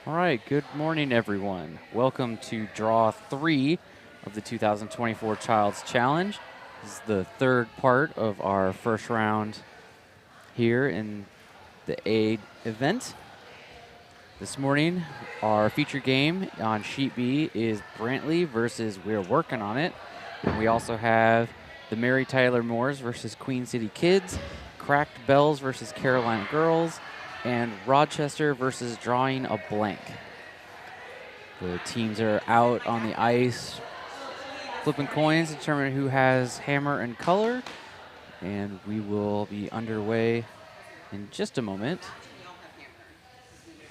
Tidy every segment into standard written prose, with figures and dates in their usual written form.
All right, good morning, everyone. Welcome to Draw 3 of the 2024 Child's Challenge. This is the third part of our first round here in the A event. This morning, our feature game on Sheet B is Brantley versus We're Working on It. And we also have the Mary Tyler Moores versus Queen City Kids, Cracked Bells versus Carolina Girls, and Rochester versus Drawing a Blank. The teams are out on the ice flipping coins to determine who has hammer and color, and we will be underway in just a moment.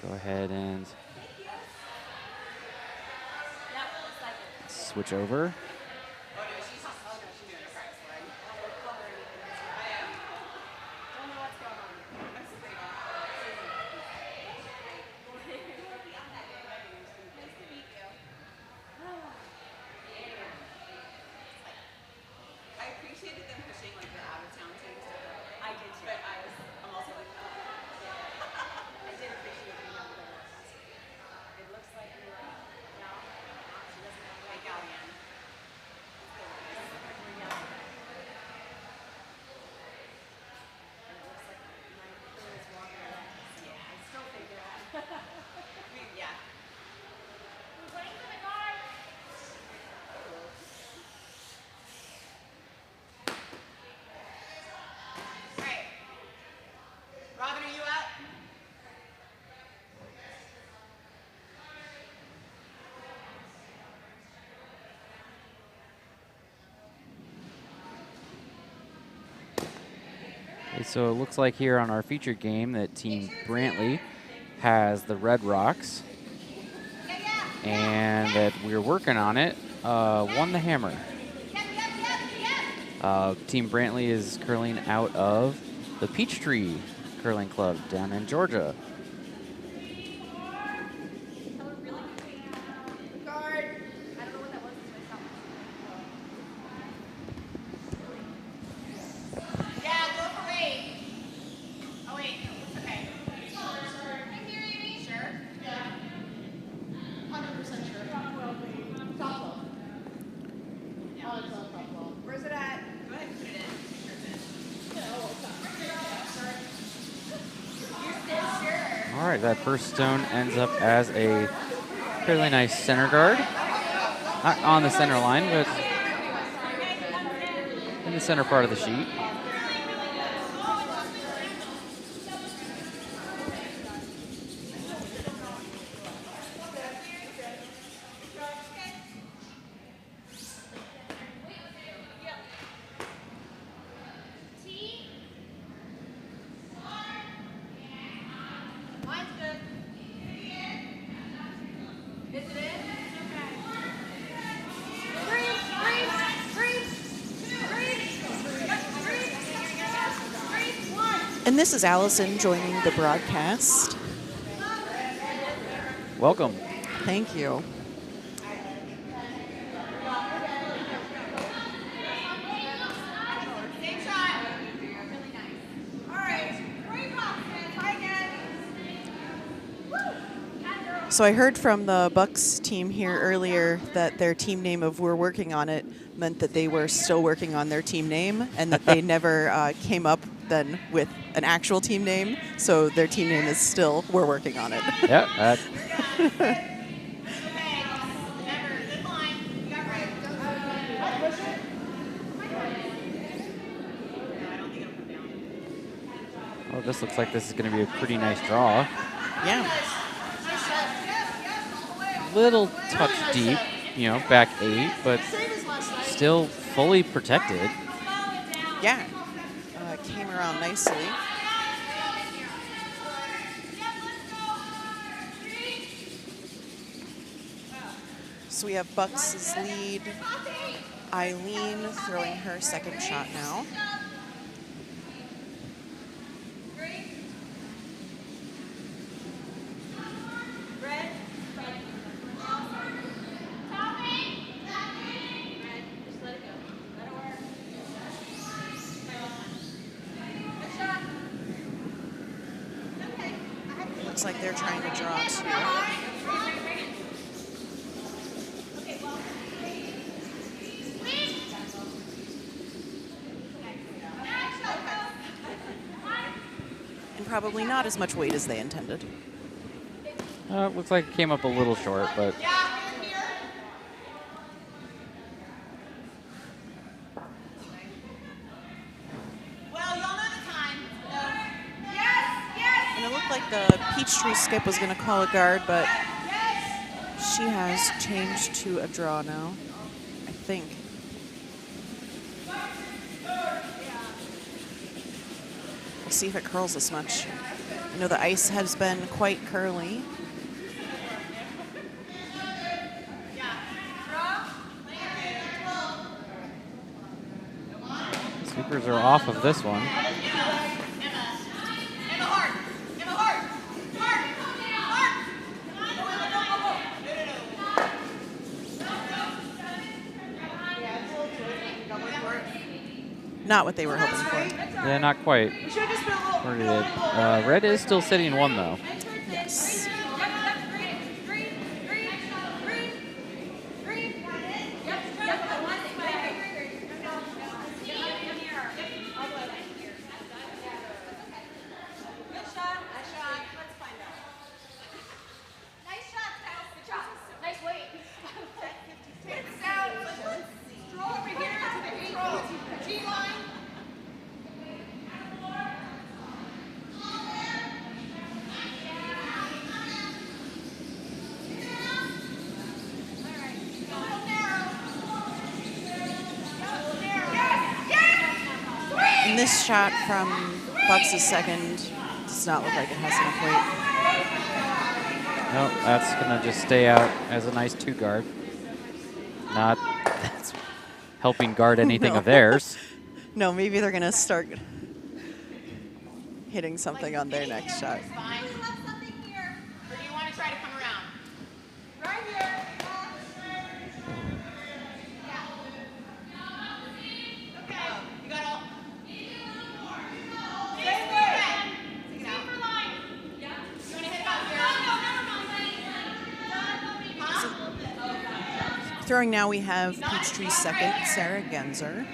Go ahead and switch over. So it looks like here on our featured game that Team Brantley has the Red Rocks, and that We're Working on It won the hammer. Team Brantley is curling out of the Peachtree Curling Club down in Georgia. All right, that first stone ends up as a fairly nice center guard. Not on the center line, but in the center part of the sheet. And this is Allison joining the broadcast. Welcome. Thank you. So I heard from the Bucks team here earlier that their team name of We're Working on It meant that they were still working on their team name and that they never came up then with an actual team name. So their team name is still We're Working on It. Yeah. Well, this looks like this is going to be a pretty nice draw. Yeah. Little touch deep, back 8, but still fully protected. Yeah. Came around nicely. So we have Bucks' lead. Eileen throwing her second shot now. Looks like they're trying to draw two. probably not as much weight as they intended. Looks like it came up a little short, but And it looked like the Peachtree skip was going to call a guard, but she has changed to a draw now, I think. We'll see if it curls this much. You know, the ice has been quite curly. Sweepers are off of this one. Not what they were hoping for. Yeah, not quite. Red is still sitting 1, though. Yes. And this shot from Bucks' second does not look like it has enough weight. No, that's going to just stay out as a nice 2 guard. Not that's helping guard anything of theirs. No, maybe they're going to start hitting something on their next shot. Throwing now, we have Peachtree's second, Sarah Genzer.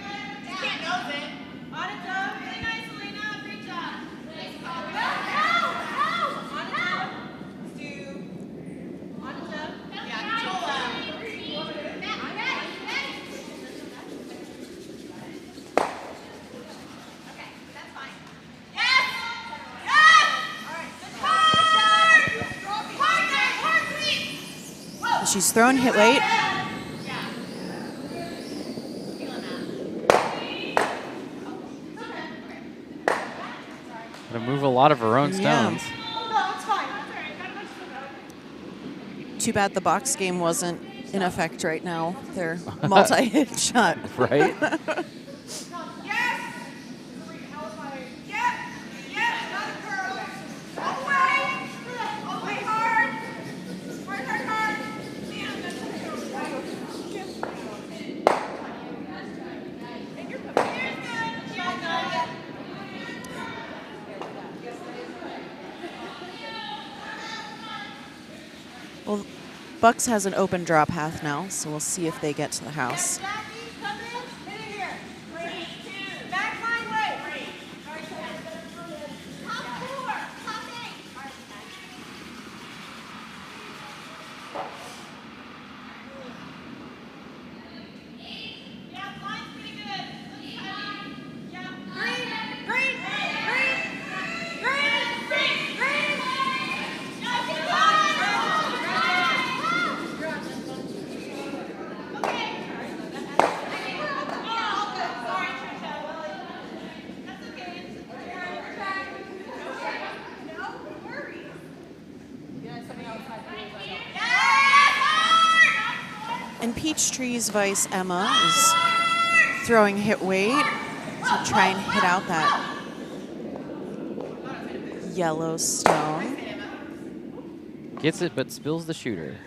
She's thrown hit weight. Move a lot of her own stones. Too bad the box game wasn't in effect right now. They're multi-hit shot. Right? Well, Bucks has an open draw path now, so we'll see if they get to the house. And Peachtree's vice, Emma, is throwing hit weight to try and hit out that yellow stone. Gets it, but spills the shooter.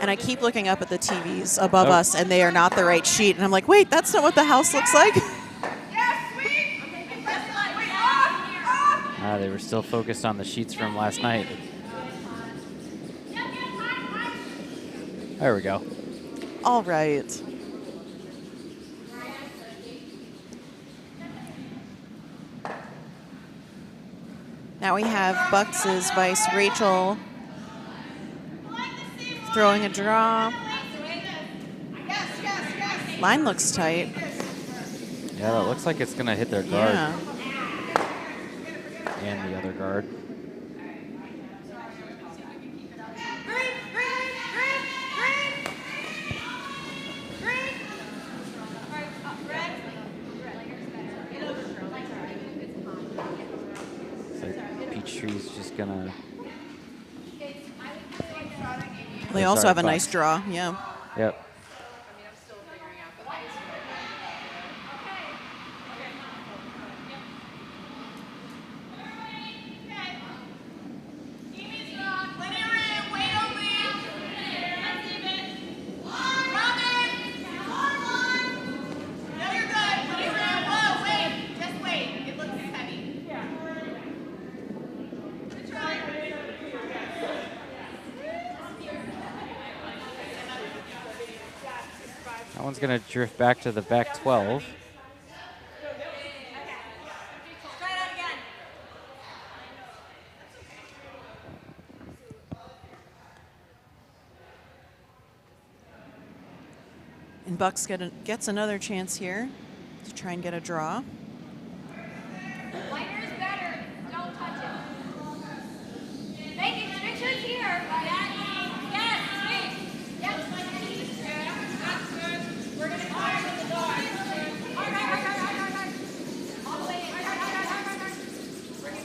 And I keep looking up at the TVs above us, and they are not the right sheet. And I'm like, wait, that's not what the house looks like. They were still focused on the sheets from last night. There we go. All right. Now we have Bucks' vice Rachel throwing a draw. Line looks tight. Yeah, it looks like it's going to hit their guard. Yeah. And the other guard. So Peachtree's just going to... They also have a nice draw, yeah. Yep. That one's going to drift back to the back 12. And Bucks gets another chance here to try and get a draw. Lighter is better. Don't touch it. Make sure it's here. Yes, sweet. Yes, that's good. We're going to fire with the door. All right. All the way in. Bring it.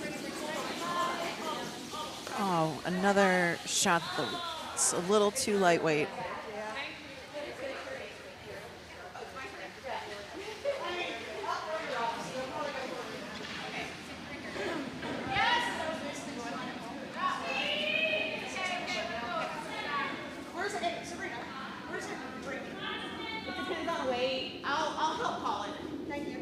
Oh, another shot that's a little too lightweight. I'll help call it. Thank you.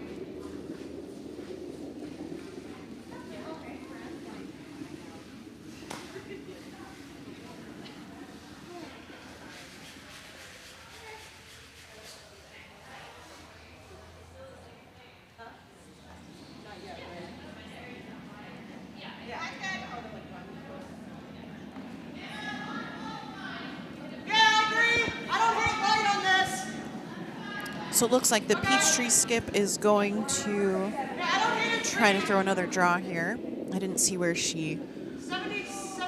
So it looks like the Peachtree skip is going to try to throw another draw here. I didn't see where she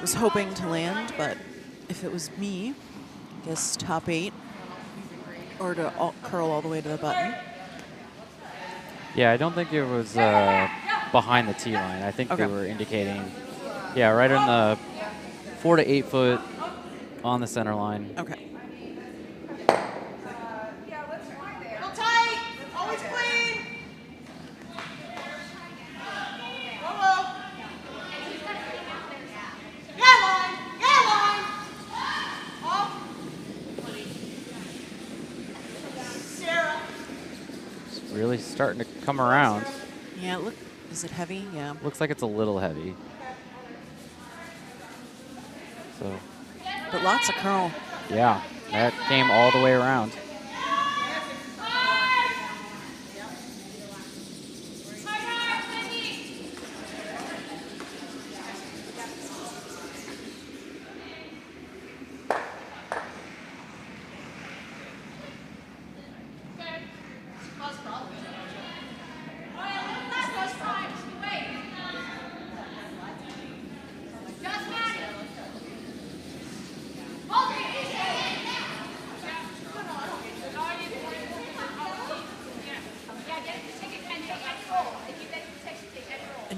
was hoping to land, but if it was me, I guess top 8 or to curl all the way to the button. Yeah, I don't think it was behind the tee line. I think they were indicating, yeah, right on the 4 to 8 foot on the center line. Okay. Really starting to come around. Yeah, look, is it heavy? Yeah. Looks like it's a little heavy. So. But lots of curl. Yeah, that came all the way around.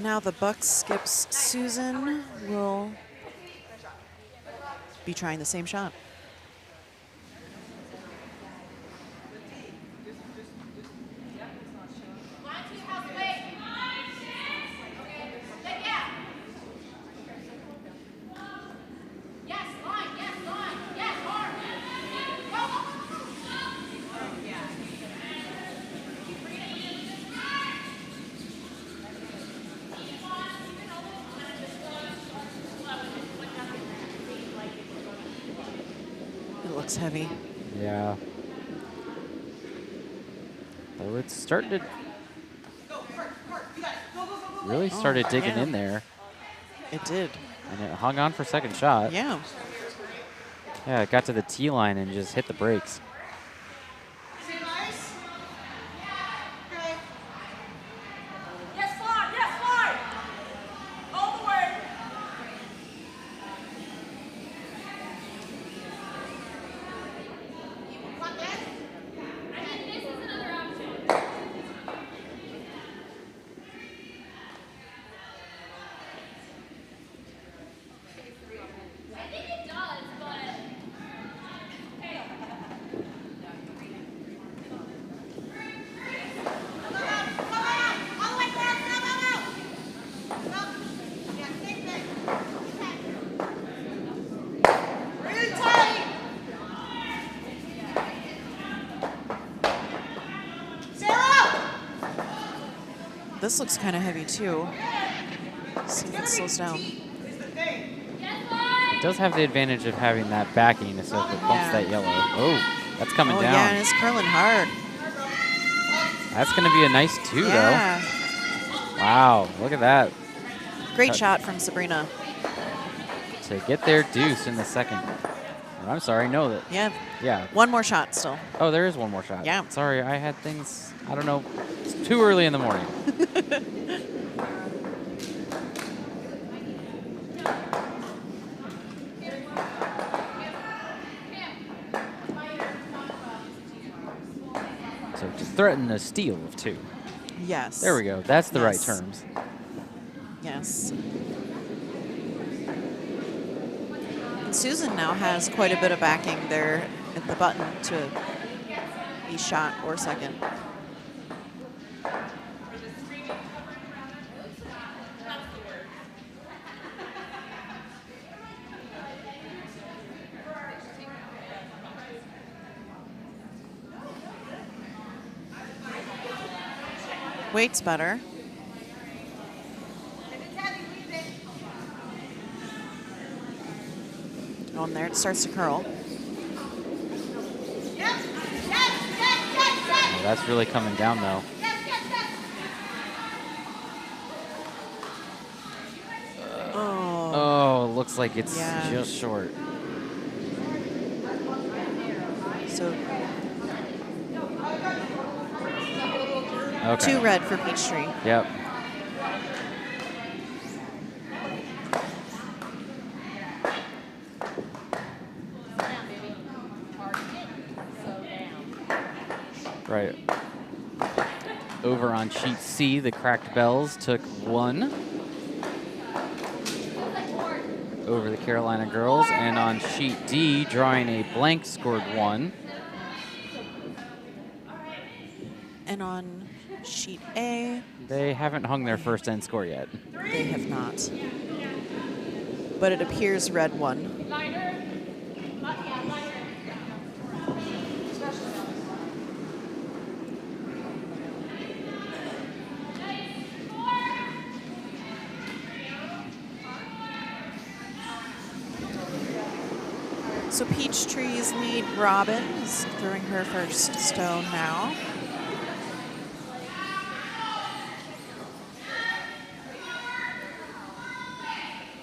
Now the Bucks skips Susan will be trying the same shot. Looks heavy. Yeah. So it's starting to really started digging in there. It did. And it hung on for second shot. Yeah. Yeah, it got to the tee line and just hit the brakes. Yes, fly. Yes, fly. All the way. I mean, this is another option. I think it does, but hey. This looks kind of heavy too. See if it slows down. It does have the advantage of having that backing, so if it bumps that yellow. Oh, that's coming down. Yeah, and it's curling hard. That's going to be a nice two, Yeah. though. Wow, look at that. Great shot from Sabrina. To get their deuce in the second. Or, I'm sorry, no. Yeah. Yeah. One more shot still. Oh, there is one more shot. Yeah. Sorry, I had things, I don't know. It's too early in the morning. So to threaten a steal of two. Yes. There we go. That's the right Yes. terms. Yes. And Susan now has quite a bit of backing there at the button to be shot or second. Weight's better. On there, it starts to curl. Oh, that's really coming down, though. Oh, looks like it's just short. So Okay. 2 red for Peachtree. Yep. Right. Over on sheet C, the Cracked Bells took 1 over the Carolina girls, and on sheet D, drawing a blank, scored 1. And on sheet A, They haven't hung their first end score yet. they have not. But it appears red won. So Peachtree's lead Robin is throwing her first stone now.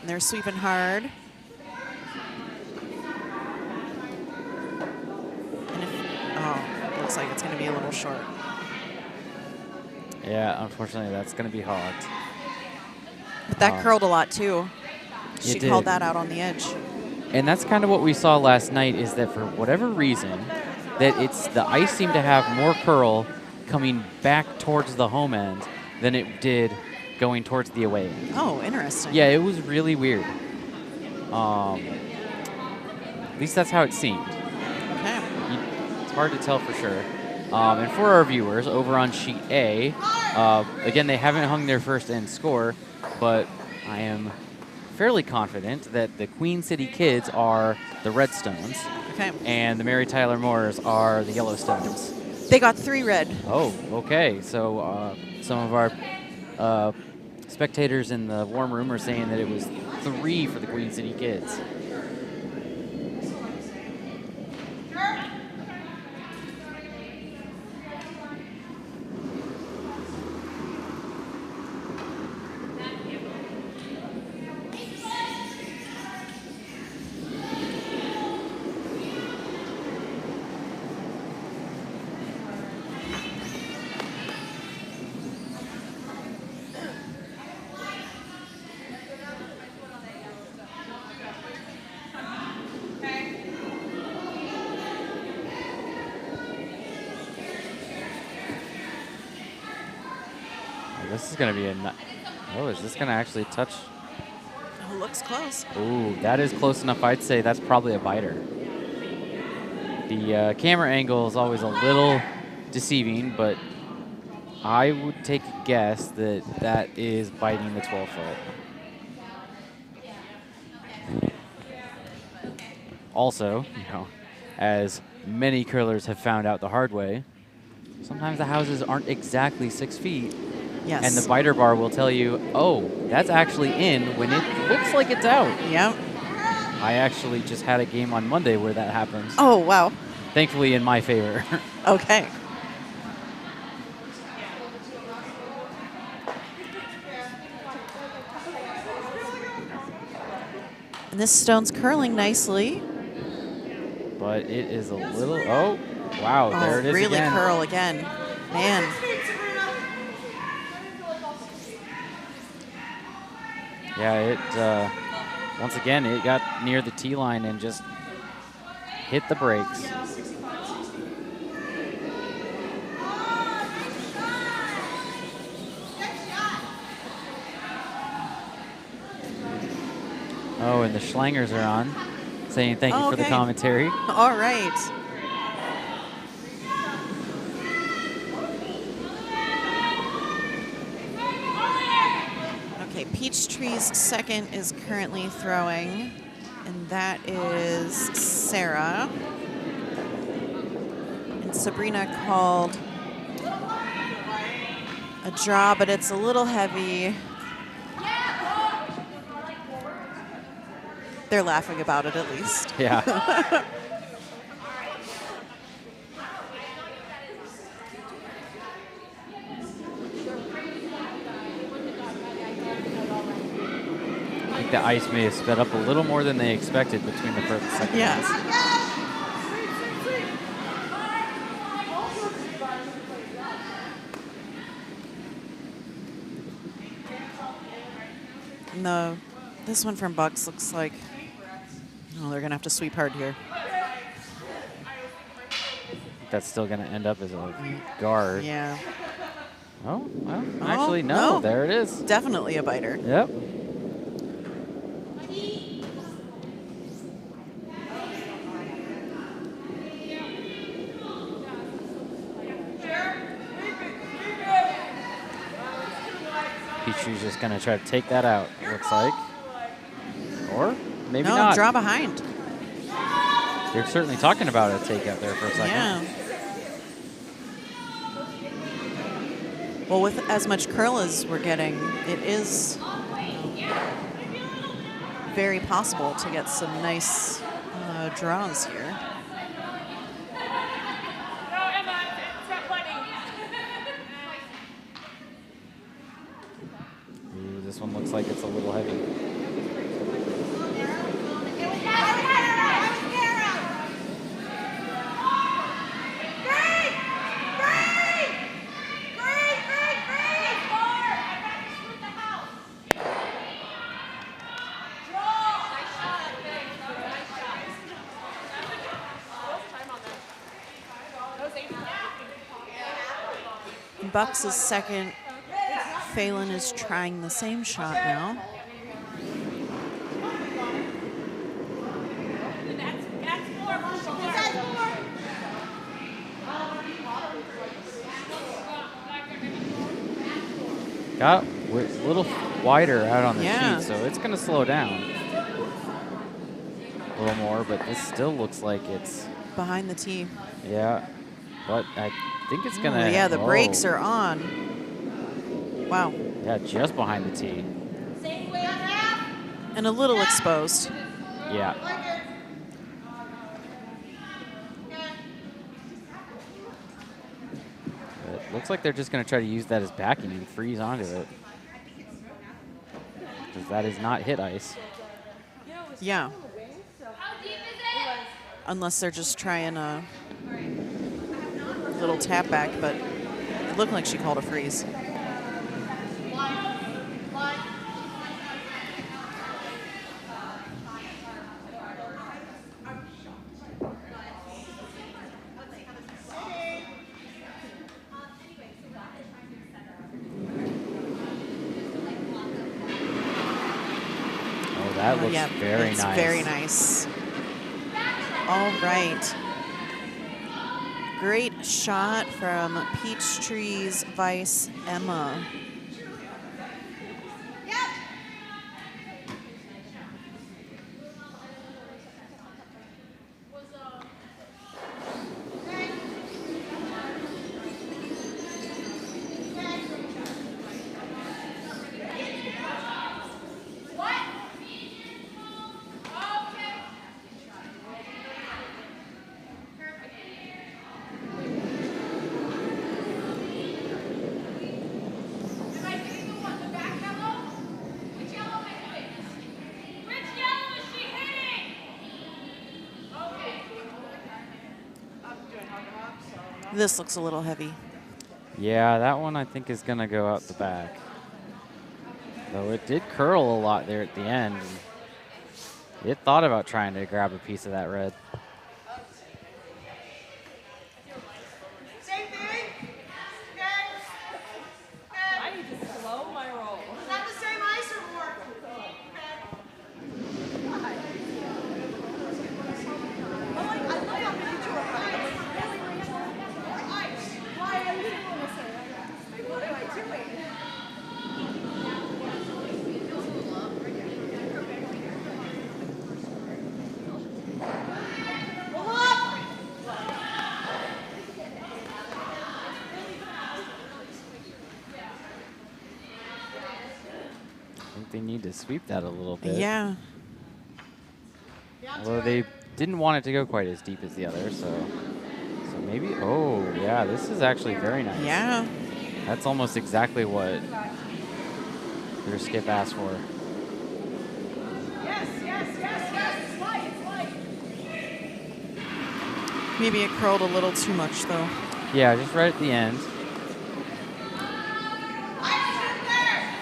And they're sweeping hard. And looks like it's going to be a little short. Yeah, unfortunately, that's going to be hogged. But that curled a lot too. She did. called that out on the edge. And that's kind of what we saw last night, is that for whatever reason, that the ice seemed to have more curl coming back towards the home end than it did going towards the away end. Oh, interesting. Yeah, it was really weird. At least that's how it seemed. Okay. It's hard to tell for sure. And for our viewers, over on sheet A, again, they haven't hung their first end score, but I am fairly confident that the Queen City Kids are the Redstones, Okay. and the Mary Tyler Moores are the Yellowstones. They got 3 red. Oh, okay. So some of our spectators in the warm room are saying that it was 3 for the Queen City Kids. this is going to be a... Oh, is this going to actually touch? Oh, looks close. Ooh, that is close enough. I'd say that's probably a biter. The camera angle is always a little deceiving, but I would take a guess that that is biting the 12-foot. Also, as many curlers have found out the hard way, sometimes the houses aren't exactly 6 feet. Yes. And the biter bar will tell you, oh, that's actually in when it looks like it's out. Yep. I actually just had a game on Monday where that happens. Oh, wow. Thankfully in my favor. Okay. And this stone's curling nicely. But it is a little, oh, wow, there it is really again. curl again. Man. Yeah, it, once again, it got near the tee line and just hit the brakes. Oh, and the Schlangers are on, saying thank you for the commentary. All right. Okay, Peachtree's second is currently throwing, and that is Sarah. And Sabrina called a draw, but it's a little heavy. They're laughing about it, at least. Yeah. I think the ice may have sped up a little more than they expected between the first and second. Yes. No. This one from Bucks looks like, oh, they're going to have to sweep hard here. That's still going to end up as a guard. Yeah. Oh, well, actually, no. There it is. Definitely a biter. Yep. Peachtree's just going to try to take that out, it looks like. Or maybe not. No, draw behind. They're certainly talking about a takeout there for a second. Yeah. Well, with as much curl as we're getting, it is very possible to get some nice draws here. Ooh, this one looks like it's a little heavy. Bucks is second. Phalon is trying the same shot now. Got a little wider out on the sheet, so it's going to slow down a little more, but this still looks like it's behind the tee. Yeah, but I think it's going to... Yeah, the brakes are on. Wow. Yeah, just behind the tee. And a little exposed. Yeah. It looks like they're just going to try to use that as backing and freeze onto it. Because that is not hit ice. Yeah. Unless they're just trying a little tap back, but it looked like she called a freeze. that looks yeah, very it's nice. very nice. All right. Great shot from Peachtree's Vice, Emma. This looks a little heavy. Yeah, that one I think is going to go out the back. Though it did curl a lot there at the end. It thought about trying to grab a piece of that red. Same thing. Okay. I need to slow my roll. Is that the same ice or more? Okay. I'm like, I love how many you are. I'm like, really, Rachel? Ice. Why are you doing this? What am I doing? I think they need to sweep that a little bit. Yeah. Although they didn't want it to go quite as deep as the other, so maybe, oh, yeah, this is actually very nice. Yeah. That's almost exactly what your skip asked for. Yes, yes, yes, yes. It's light, it's light. Maybe it curled a little too much, though. Yeah, just right at the end.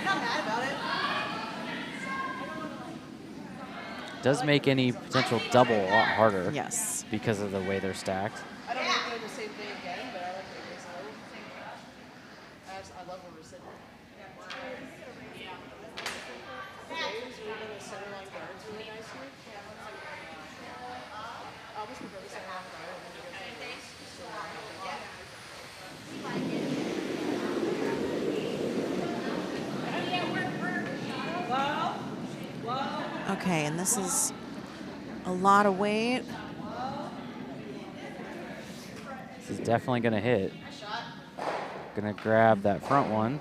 Not mad about it. Does make any potential double a lot harder. Yes. Because of the way they're stacked. I don't like doing the same thing again, but I like the case a little. I love where we're sitting. Waves, we're going to center line guards really nice here. I'll just prefer the center line guard and then you guys can raise. Okay, and this is a lot of weight. This is definitely going to hit. Going to grab that front one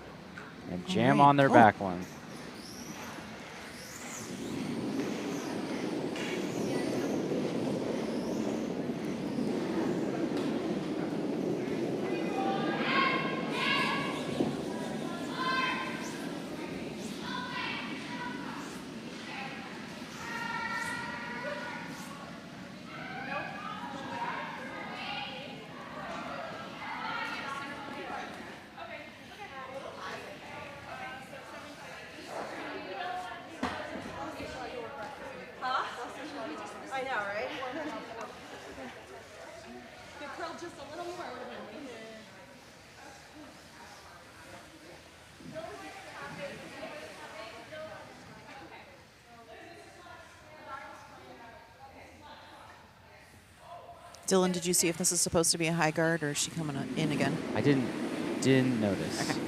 and jam on their back one. I know, right? Could curl just a little more. Would have been amazing. Dylan, did you see if this is supposed to be a high guard or is she coming in again? I didn't notice. Okay.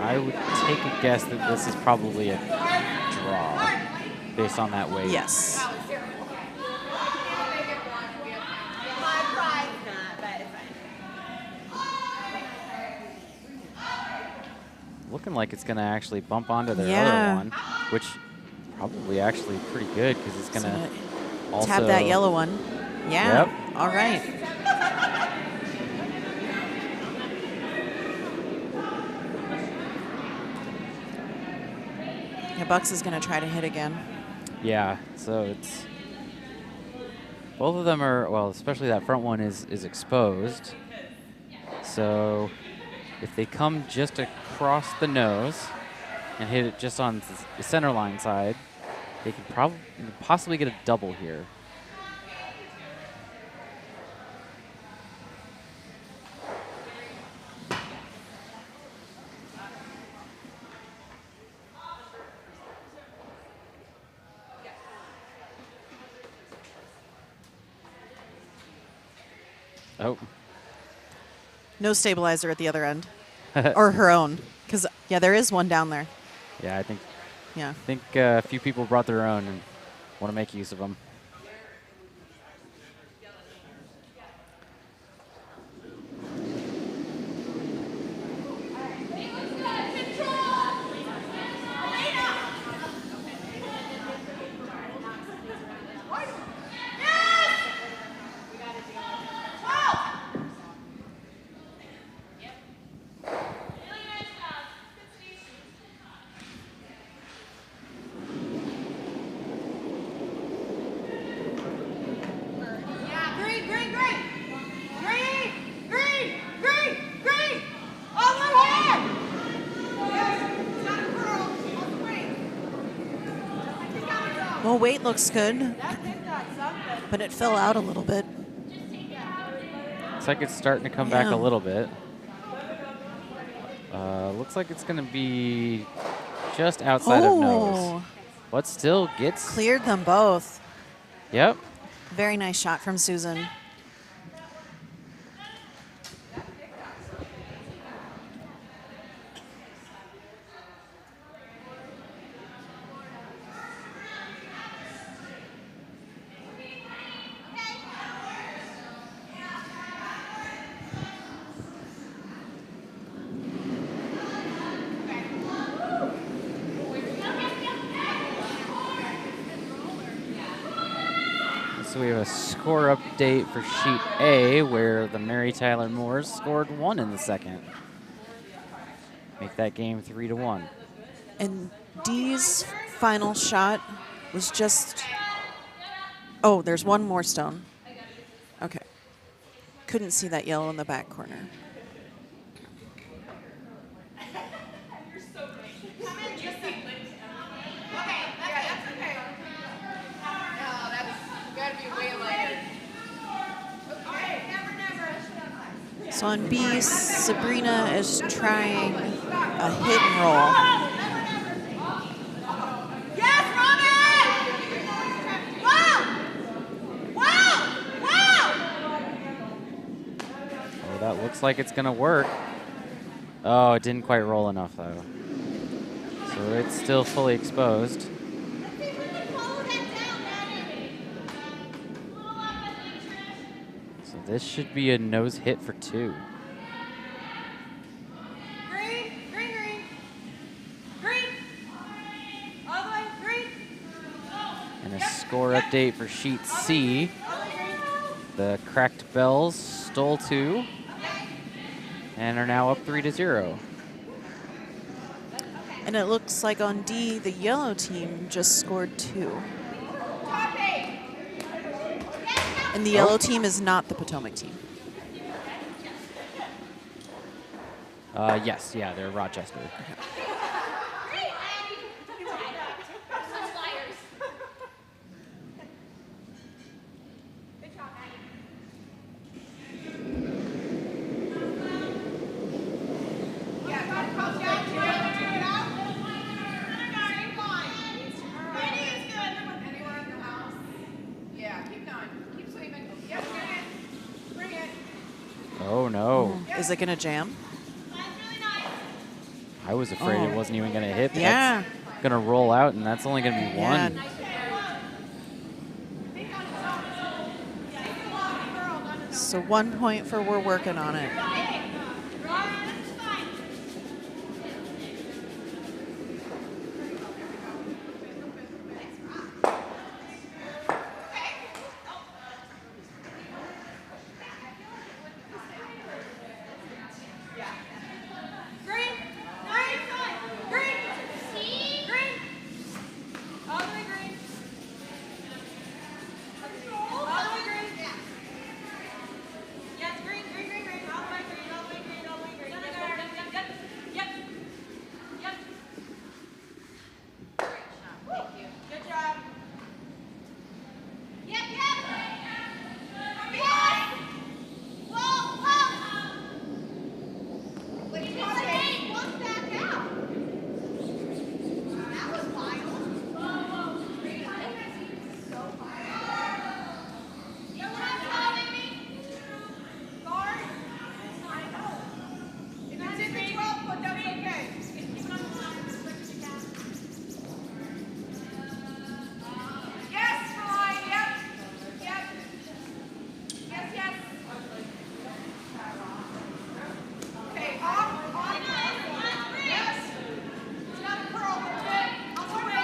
I would take a guess that this is probably a draw based on that weight. Yes. My pride. Not bad, Looking like it's going to actually bump onto their Yeah. other one, which probably actually pretty good because it's going to also Tap that yellow one. Yeah. Yep. All right. Yeah, Bucks is going to try to hit again. Yeah, so it's both of them are, well, especially that front one is exposed. So if they come just across the nose and hit it just on the center line side, they could possibly get a double here. Oh. No stabilizer at the other end. Or her own. Because, yeah, there is one down there. Yeah, I think Yeah. a few people brought their own and want to make use of them. Well, weight looks good, but it fell out a little bit. Looks like it's starting to come back a little bit. Looks like it's going to be just outside of nose. But still gets... Cleared them both. Yep. Very nice shot from Susan. So we have a score update for sheet A, where the Mary Tyler Moores scored 1 in the second. Make that game 3-1. And D's final shot was just... Oh, there's one more stone. Okay. Couldn't see that yellow in the back corner. So on B, Sabrina is trying a hit and roll. Yes, Robin! Wow! Wow! Wow! Oh, that looks like it's going to work. Oh, it didn't quite roll enough, though. So it's still fully exposed. So this should be a nose hit for 2. Green, green, green. Green. All the way, green. And a score update for sheet C. The cracked bells stole 2 and are now up 3-0. And it looks like on D, the yellow team just scored 2. And the yellow team is not the Potomac team. Yes, yeah, they're Rochester. Oh, no. Is it going to jam? I was afraid it wasn't even going to hit. Yeah. That's going to roll out, and that's only going to be 1. So 1 point for we're working on it.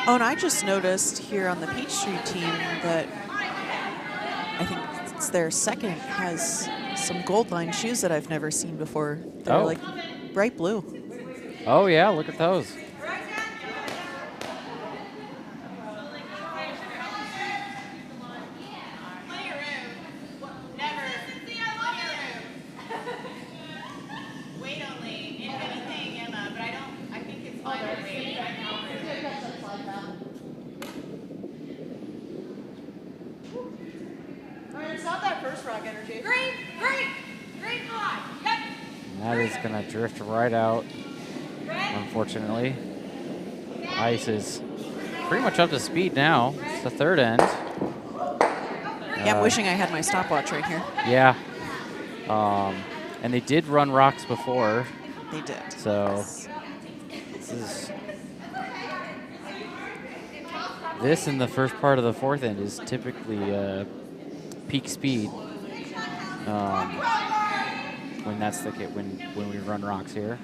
Oh, and I just noticed here on the Peachtree team that I think it's their second has some gold line shoes that I've never seen before. They're like bright blue. Oh, yeah, look at those. Nadia's going to drift right out, unfortunately. Ice is pretty much up to speed now. It's the third end. Yeah, I'm wishing I had my stopwatch right here. Yeah. And they did run rocks before. They did. So this in the first part of the fourth end is typically peak speed. When that's the case, when we run rocks here.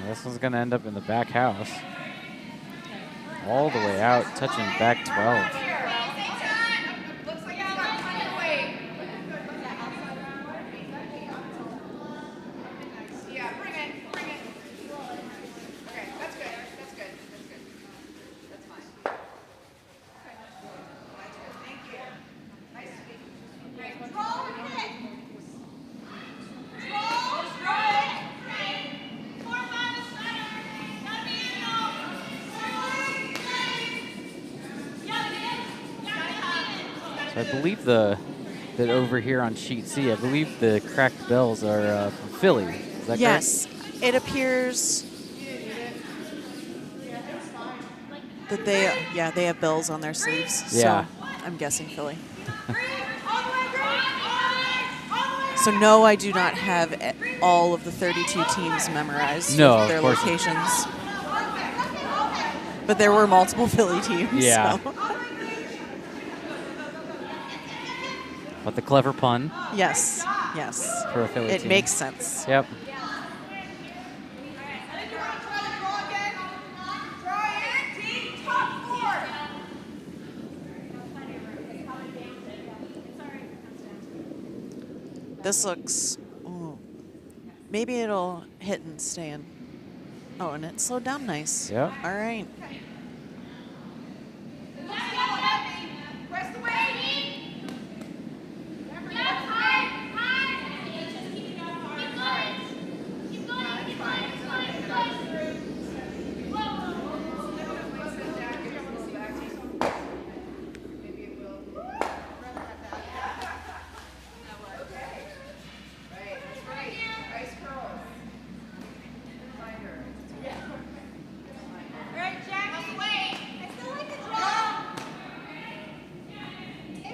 This one's going to end up in the back house. All the way out, touching back 12. I believe that over here on sheet C, I believe the cracked bells are from Philly. Is that yes, correct? It appears that they have bells on their sleeves. Yeah. So I'm guessing Philly. So no, I do not have all of the 32 teams memorized with their locations. But there were multiple Philly teams. Yeah. So. But the clever pun. Yes, yes. For a Philly it team. makes sense. Yep. This looks, maybe it'll hit and stay in. Oh, and it slowed down nice. Yep. All right.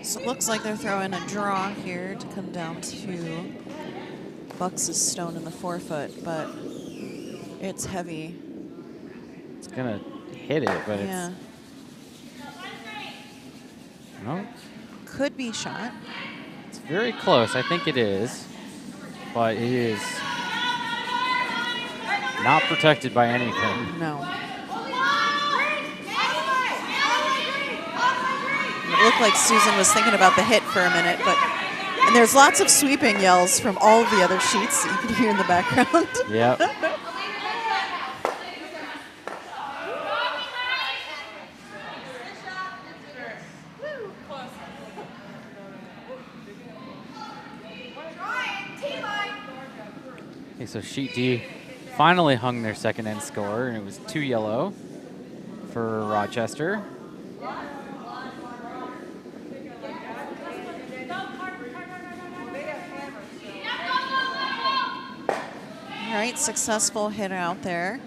So it looks like they're throwing a draw here to come down to Bucks' stone in the 4-foot, but it's heavy. It's going to hit it, but yeah. No. Could be shot. It's very close. I think it is. But it is not protected by anything. No. It looked like Susan was thinking about the hit for a minute, and there's lots of sweeping yells from all of the other sheets that you can hear in the background. Yep. Okay, so sheet D finally hung their second end score, and it was 2 yellow for Rochester. All right, successful hit out there.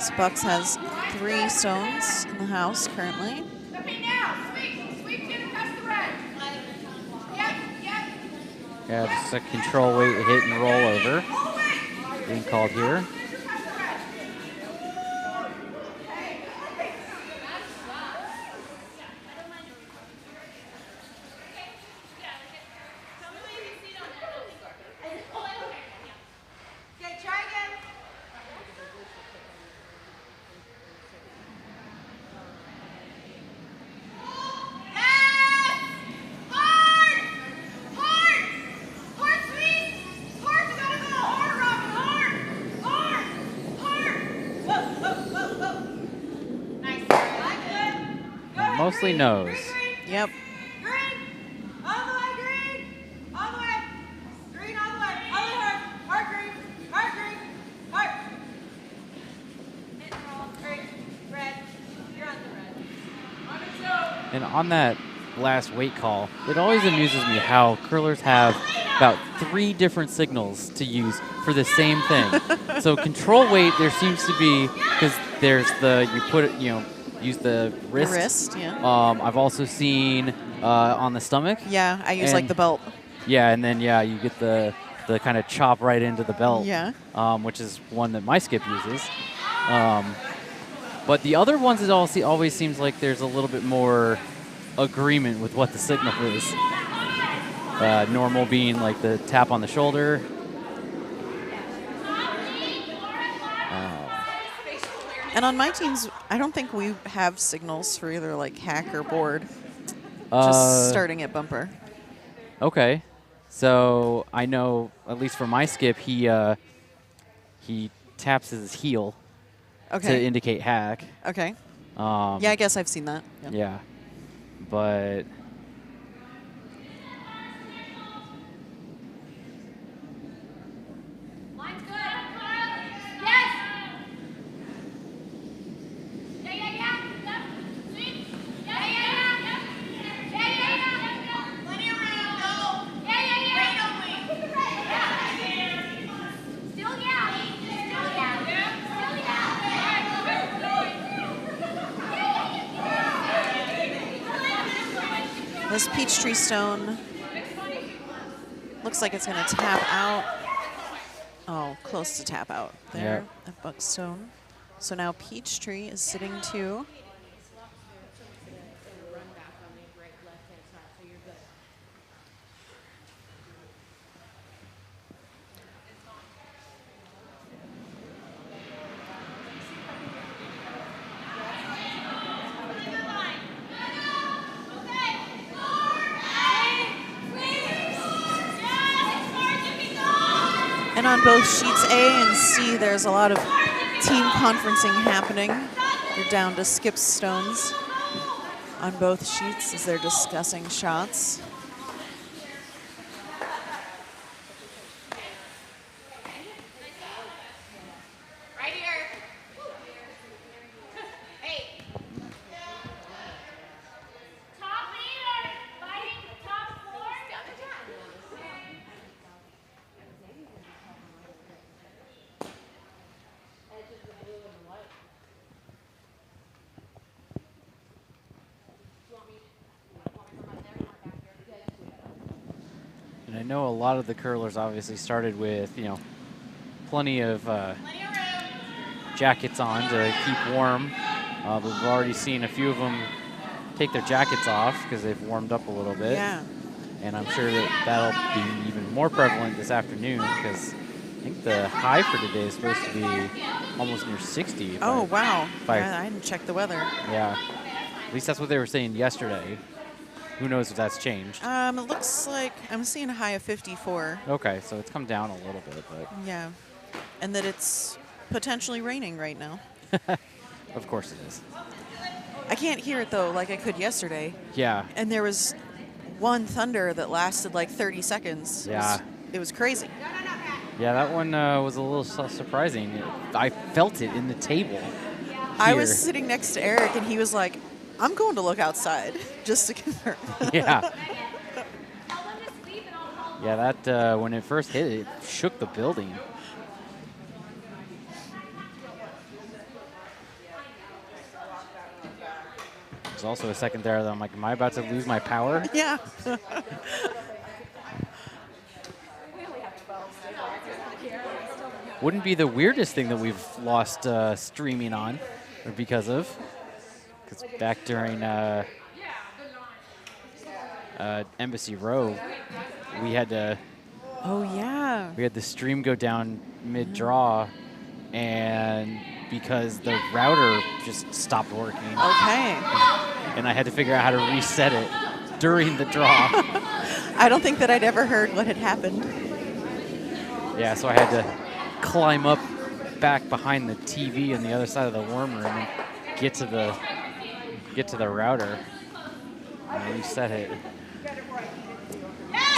So Bucks has 3 stones in the house currently. Yeah, just a control weight hit and roll over being called here. obviously knows. Yep. Green. All the way, green. All the way. Green all the way. All the way. Heart green. Heart green. Heart. Hit and roll. Green. Red. You're on the red. On the two. And on that last weight call, it always amuses me how curlers have about 3 different signals to use for the same thing. So control weight, there seems to be, because there's you put it, use the wrist. The wrist, yeah. I've also seen on the stomach. Yeah, I use like And- the belt. Yeah, and then you get the kind of chop right into the belt. Yeah. Which is one that my skip uses. But the other ones, it always seems like there's a little bit more agreement with what the signal is. Normal being like the tap on the shoulder. And on my teams, I don't think we have signals for either like hack or board. Uh, Just starting at bumper. Okay. So I know, at least for my skip, he taps his heel to Okay. indicate hack. Okay. Yeah, Yeah, I guess I've seen that. Yeah. Yeah. But Line's good. Yes. Yeah, yeah, yeah. Yep. Sweep. Yeah, yeah, yeah. Yep. Yeah, yeah, yeah. Plenty of room. Go. Yeah, yeah, yeah. Right only. Yeah. Still yeah. Still yeah. Still yeah. This peach tree stone looks like it's going to tap out. Oh, close to tap out there at Buckstone. So now Peachtree is sitting 2. And on both sheets A and C, there's a lot of team conferencing happening. They're down to skip stones on both sheets as they're discussing shots. Right here. Hey. Top leader. Fighting the top 4. and I know a lot of the curlers obviously started with, plenty of jackets on to keep warm. But we've already seen a few of them take their jackets off because they've warmed up a little bit. Yeah. And I'm sure that that'll be even more prevalent this afternoon because I think the high for today is supposed to be almost near 60. Oh, wow. I- Yeah, I didn't check the weather. Yeah. At least that's what they were saying yesterday. Who knows if that's changed. It looks like I'm seeing a high of 54. Okay, so it's come down a little bit, but Yeah. And that it's potentially raining right now. of course it is. I can't hear it, though, like I could yesterday. Yeah. And there was one thunder that lasted like 30 seconds. Yeah. It was crazy. Yeah, that one was a little surprising. I felt it in the table. I was here. sitting next to Eric, and he was like, I'm going to look outside just to confirm. Yeah. Tell them to sweep and I'll call. Yeah, that when it first hit, it shook the building. There's also a second there that I'm like, am I about to lose my power? Yeah. Wouldn't be the weirdest thing that we've lost streaming on, or because of. Because back during Embassy Row, we had to. Oh, yeah. We had the stream go down mid-draw, and because the router just stopped working, Okay. and I had to figure out how to reset it during the draw. I don't think that I'd ever heard what had happened. Yeah, so I had to climb up back behind the TV on the other side of the warm room and get to the router. No, you said it.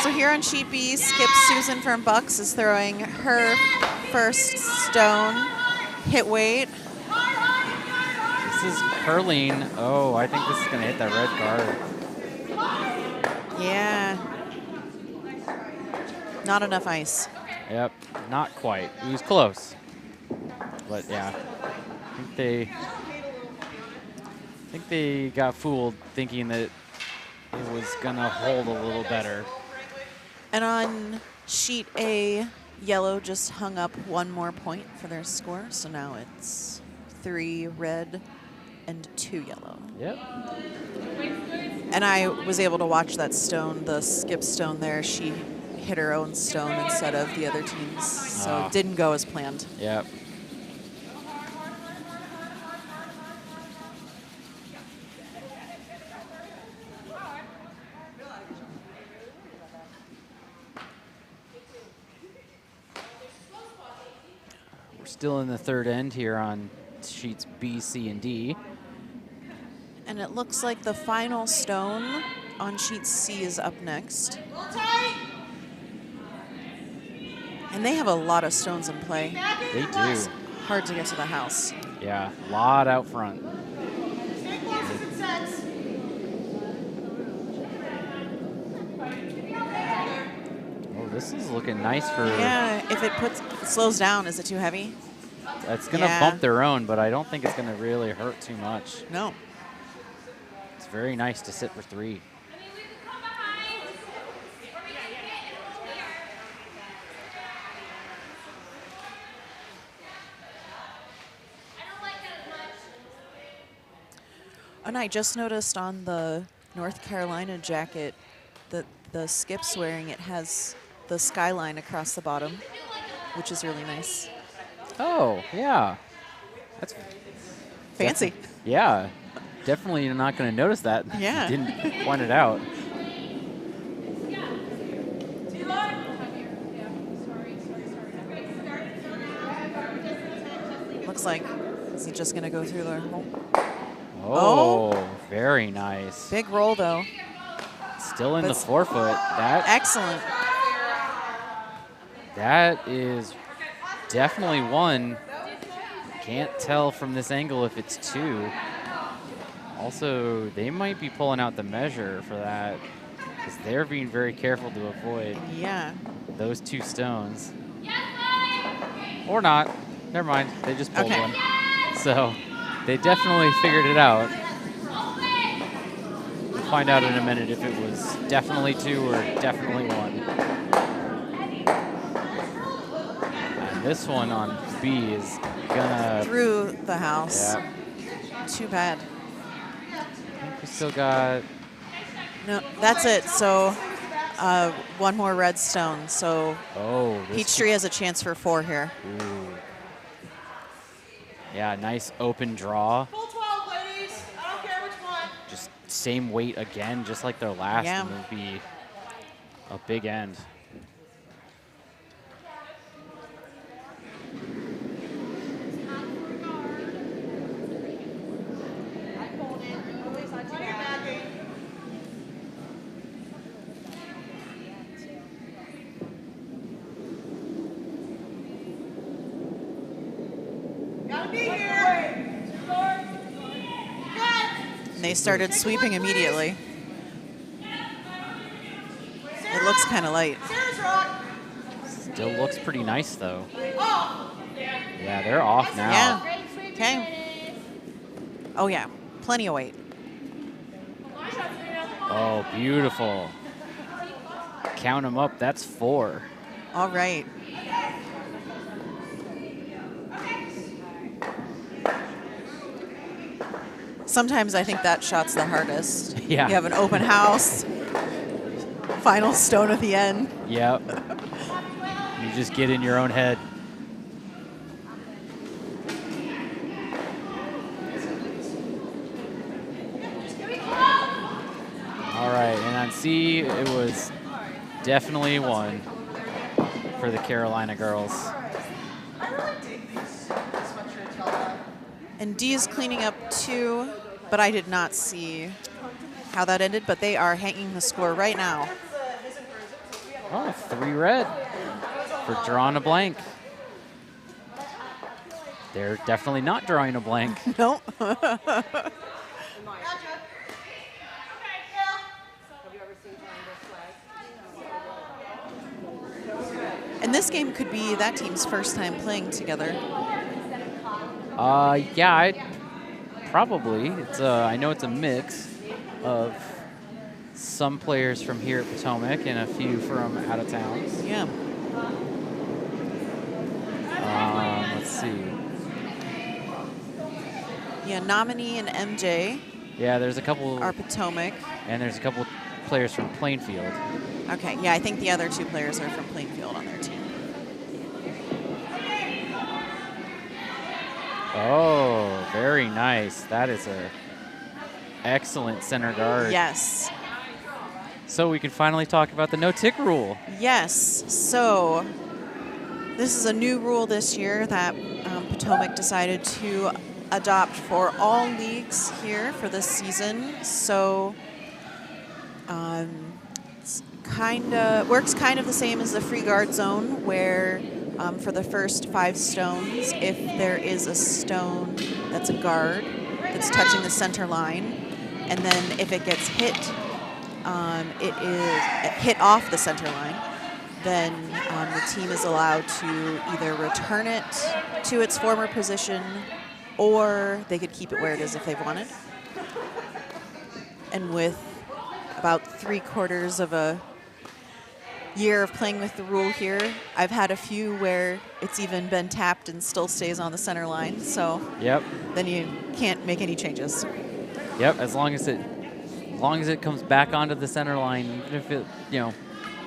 So here on sheet B, Skip Susan from Bucks is throwing her first stone. Hit weight. This is curling. Oh, I think this is going to hit that red guard. Yeah. Not enough ice. Yep, not quite. It was close. But yeah, I think they got fooled thinking that it was going to hold a little better. And on sheet A, yellow just hung up one more point for their score. So now it's 3 red and 2 yellow. Yep. And I was able to watch that stone, the Skip stone there. She hit her own stone instead of the other team's. So it didn't go as planned. Yep. Still in the third end here on sheets B, C, and D. And it looks like the final stone on sheet C is up next. And they have a lot of stones in play. They do. It's hard to get to the house. Yeah, a lot out front. Oh, this is looking nice for... Yeah, if it slows down, is it too heavy? It's going to bump their own, but I don't think it's going to really hurt too much. No. It's very nice to sit for 3. And I just noticed on the North Carolina jacket that the Skip's wearing, it has the skyline across the bottom, which is really nice. Oh, yeah. That's fancy. Yeah. Definitely you're not going to notice that. Yeah. You didn't point it out. Looks like, is it just going to go through the hole? Oh, very nice. Big roll, though. Still in the forefoot. That excellent. That is definitely 1. Can't tell from this angle if it's 2. Also, they might be pulling out the measure for that because they're being very careful to avoid those 2 stones. Or not. Never mind. They just pulled one. So they definitely figured it out. We'll find out in a minute if it was definitely 2 or definitely 1. And this one on B is gonna... Through the house. Yeah. Too bad. I think we still got... No, that's it. So 1 more red stone. So Peachtree has a chance for 4 here. Ooh. Yeah, nice open draw. Full 12, ladies. I don't care which one. Just same weight again, just like their last, and it'll be a big end. They started sweeping immediately. It looks kind of light. Still looks pretty nice, though. Yeah, they're off now. Yeah. Okay. Oh, yeah. Plenty of weight. Oh, beautiful. Count them up. That's 4. All right. Sometimes I think that shot's the hardest. Yeah. You have an open house, final stone at the end. Yep. You just get in your own head. All right, and on C, it was definitely 1 for the Carolina girls. And D is cleaning up 2, but I did not see how that ended, but they are hanging the score right now. Oh, 3 red for drawing a blank. They're definitely not drawing a blank. No. And this game could be that team's first time playing together. Yeah, probably. It's I know it's a mix of some players from here at Potomac and a few from out of town. Yeah. Let's see. Yeah, Nominee and MJ Yeah, there's a couple, are Potomac. and there's a couple players from Plainfield. Okay, yeah, I think the other 2 players are from Plainfield on their team. Oh, very nice. That is a excellent center guard. Yes. So we can finally talk about the no-tick rule. Yes. So this is a new rule this year that Potomac decided to adopt for all leagues here for this season. So it's works kind of the same as the free guard zone, where for the first 5 stones, if there is a stone that's a guard that's touching the center line, and then if it gets hit, it is hit off the center line, then the team is allowed to either return it to its former position, or they could keep it where it is if they wanted. And with about 3/4 of a year of playing with the rule here, I've had a few where it's even been tapped and still stays on the center line. So Yep. then you can't make any changes. Yep. As long as it comes back onto the center line, even if it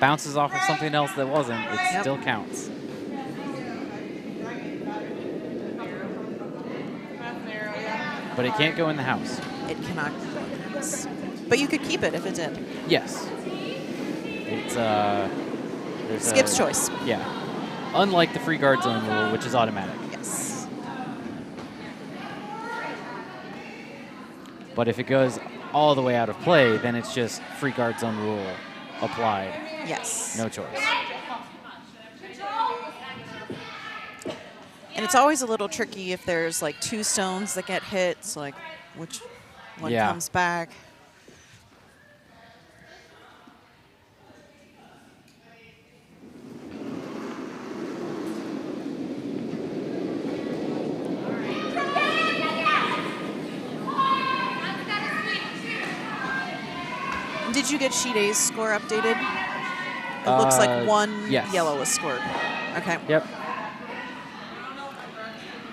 bounces off of something else that wasn't, it Yep. still counts. But it can't go in the house. It cannot go in the house. But you could keep it if it did. Yes. It's there's Skip's choice. Yeah. Unlike the free guard zone rule, which is automatic. Yes. But if it goes all the way out of play, then it's just free guard zone rule applied. Yes. No choice. And it's always a little tricky if there's like 2 stones that get hit, so like which one Yeah. comes back. Did you get Sheet A's score updated? It looks like 1 yes. yellow was scored. Okay. Yep.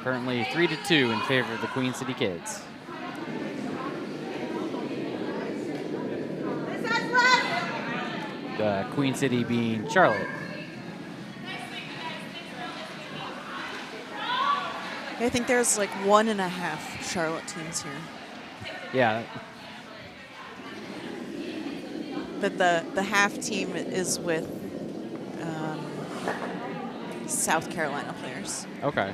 Currently 3-2 in favor of the Queen City Kids. Queen City being Charlotte. I think there's like 1.5 Charlotte teams here. Yeah. But the half team is with South Carolina players. Okay.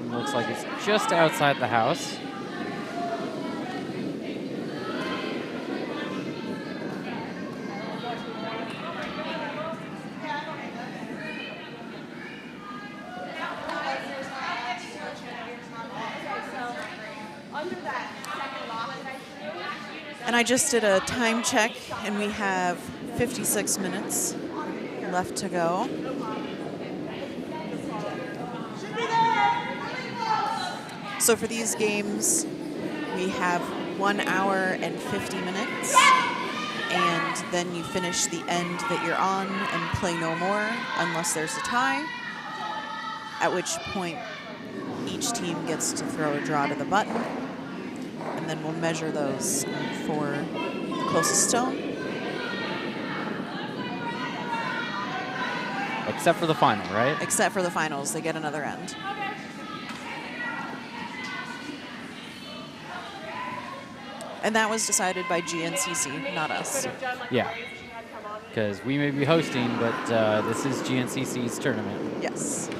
Looks like it's just outside the house. And I just did a time check, and we have 56 minutes left to go. So for these games, we have 1 hour and 50 minutes, and then you finish the end that you're on and play no more unless there's a tie, at which point each team gets to throw a draw to the button, and then we'll measure those for the closest stone. Except for the final, right? Except for the finals, they get another end. And that was decided by GNCC, not us. Yeah. Because we may be hosting, but this is GNCC's tournament. Yes.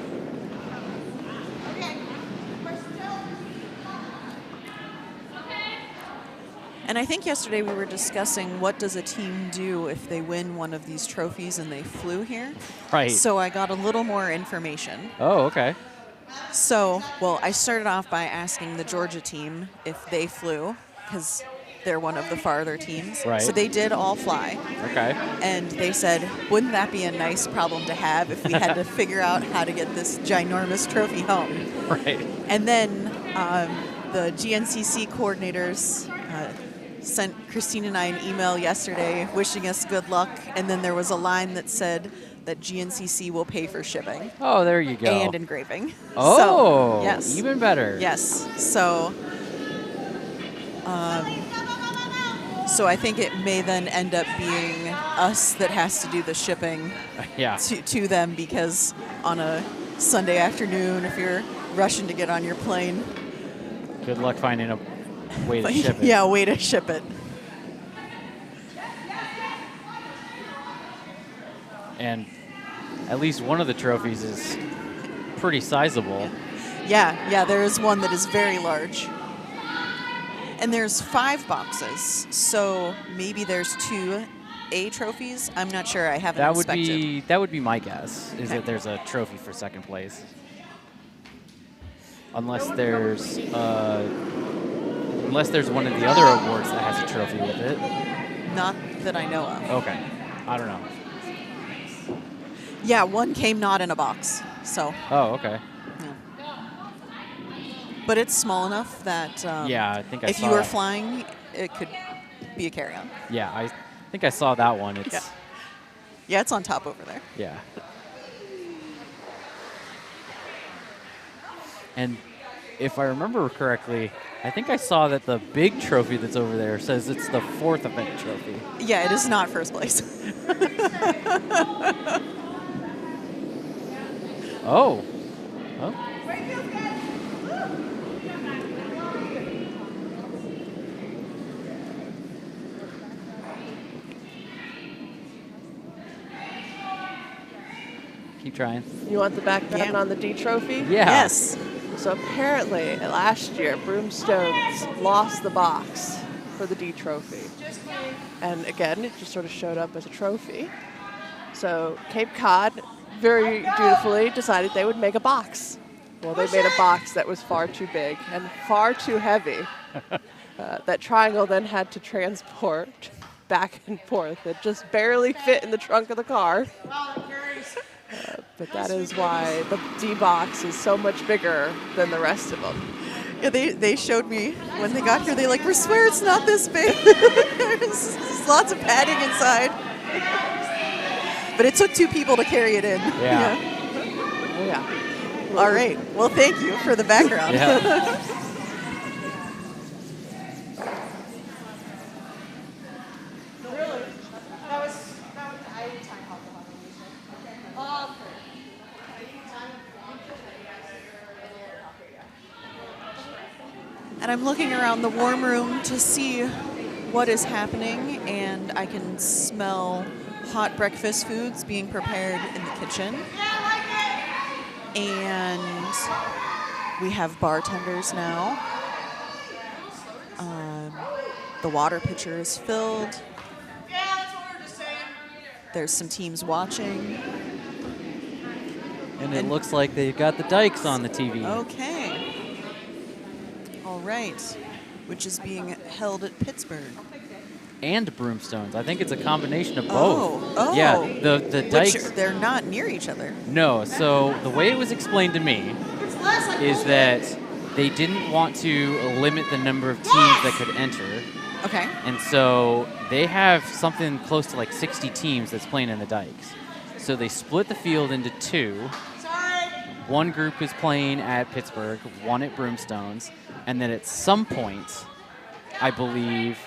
And I think yesterday we were discussing what does a team do if they win one of these trophies and they flew here. Right. So I got a little more information. Oh, okay. So, well, I started off by asking the Georgia team if they flew, because they're one of the farther teams. Right. So they did all fly. Okay. And they said, wouldn't that be a nice problem to have if we had to figure out how to get this ginormous trophy home? Right. And then the GNCC coordinators sent Christine and I an email yesterday wishing us good luck. And then there was a line that said that GNCC will pay for shipping. Oh, there you go. And engraving. Oh, so, yes. Even better. Yes. So, so I think it may then end up being us that has to do the shipping Yeah. to them, because on a Sunday afternoon, if you're rushing to get on your plane, Good luck finding a way to ship it. yeah, way to ship it. And at least one of the trophies is pretty sizable. Yeah, there is one that is very large. And there's 5 boxes, so maybe there's 2 A trophies. I'm not sure. I haven't That would inspected. that would be my guess. Is Okay. that there's a trophy for second place, unless there's one of the other awards that has a trophy with it. Not that I know of. Okay, I don't know. Yeah, one came not in a box, so. Oh, okay. Yeah. But it's small enough that Yeah, I think I if saw you were that. flying, it could be a carry-on. Yeah, I think I saw that one. It's Yeah, it's on top over there. yeah. And if I remember correctly, I think I saw that the big trophy that's over there says it's the 4th event trophy. Yeah, it is not first place. Oh. Oh. Keep trying. You want the background Yeah. on the D trophy? Yeah. Yes. So apparently, last year, Broomstones lost the box for the D trophy. And again, it just sort of showed up as a trophy. So Cape Cod, very dutifully, decided they would make a box. Well, they made a box that was far too big and far too heavy. That Triangle then had to transport back and forth. It just barely fit in the trunk of the car. But that is why the D box is so much bigger than the rest of them. Yeah, they showed me when they got here. They like, we swear it's not this big. There's lots of padding inside. But it took 2 people to carry it in. Yeah. Oh, yeah. All right. Well, thank you for the background. Yeah. And I'm looking around the warm room to see what is happening, and I can smell hot breakfast foods being prepared in the kitchen. And we have bartenders now. The water pitcher is filled. Yeah, that's what we were just saying. There's some teams watching. And it looks like they've got the Dykes on the TV. Okay. All right. Which is being held at Pittsburgh. And Broomstones. I think it's a combination of both. Oh. Yeah, the Which Dykes. they're not near each other. No, so the way it was explained to me is that they didn't want to limit the number of teams that could enter. Okay. And so they have something close to like 60 teams that's playing in the Dykes. So they split the field into 2. One group is playing at Pittsburgh, one at Broomstones, and then at some point, I believe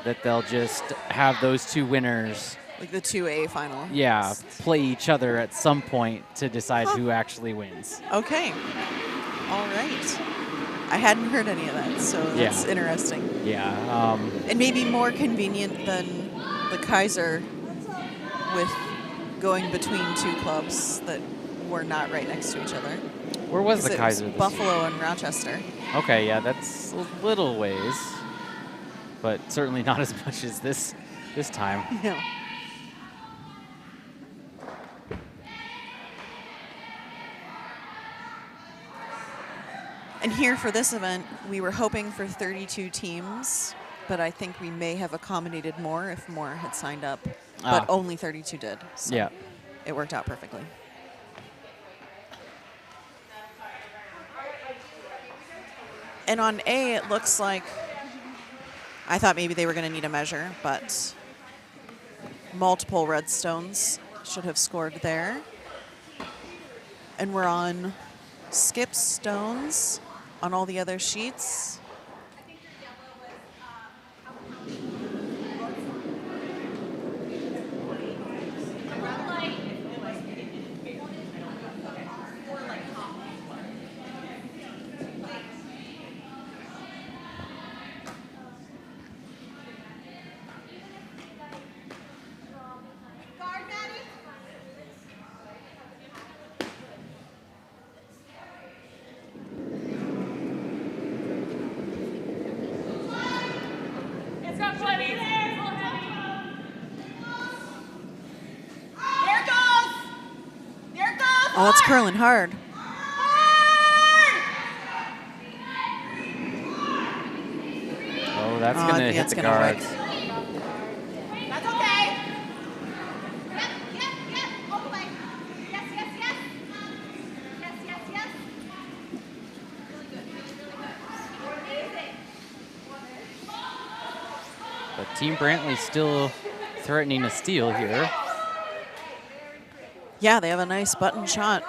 that they'll just have those 2 winners, Like the 2A final. yeah, play each other at some point to decide who actually wins. Okay. All right. I hadn't heard any of that, so that's Yeah. interesting. Yeah. And maybe more convenient than the Kaiser with going between 2 clubs that were not right next to each other. Where was the It Kaiser this Buffalo and Rochester. Okay, yeah, that's a little ways. but certainly not as much as this time. Yeah. And here for this event, we were hoping for 32 teams, but I think we may have accommodated more if more had signed up. But only 32 did. So Yeah. it worked out perfectly. And on A, it looks like I thought maybe they were going to need a measure, but multiple redstones should have scored there. And we're on skip stones on all the other sheets. Oh, that's curling hard. Oh, that's going to hit the guards. That's okay. Yep. All the way. Yes. Yes. Really good. Amazing. But Team Brantley's still threatening a steal here. Yeah, they have a nice button shot.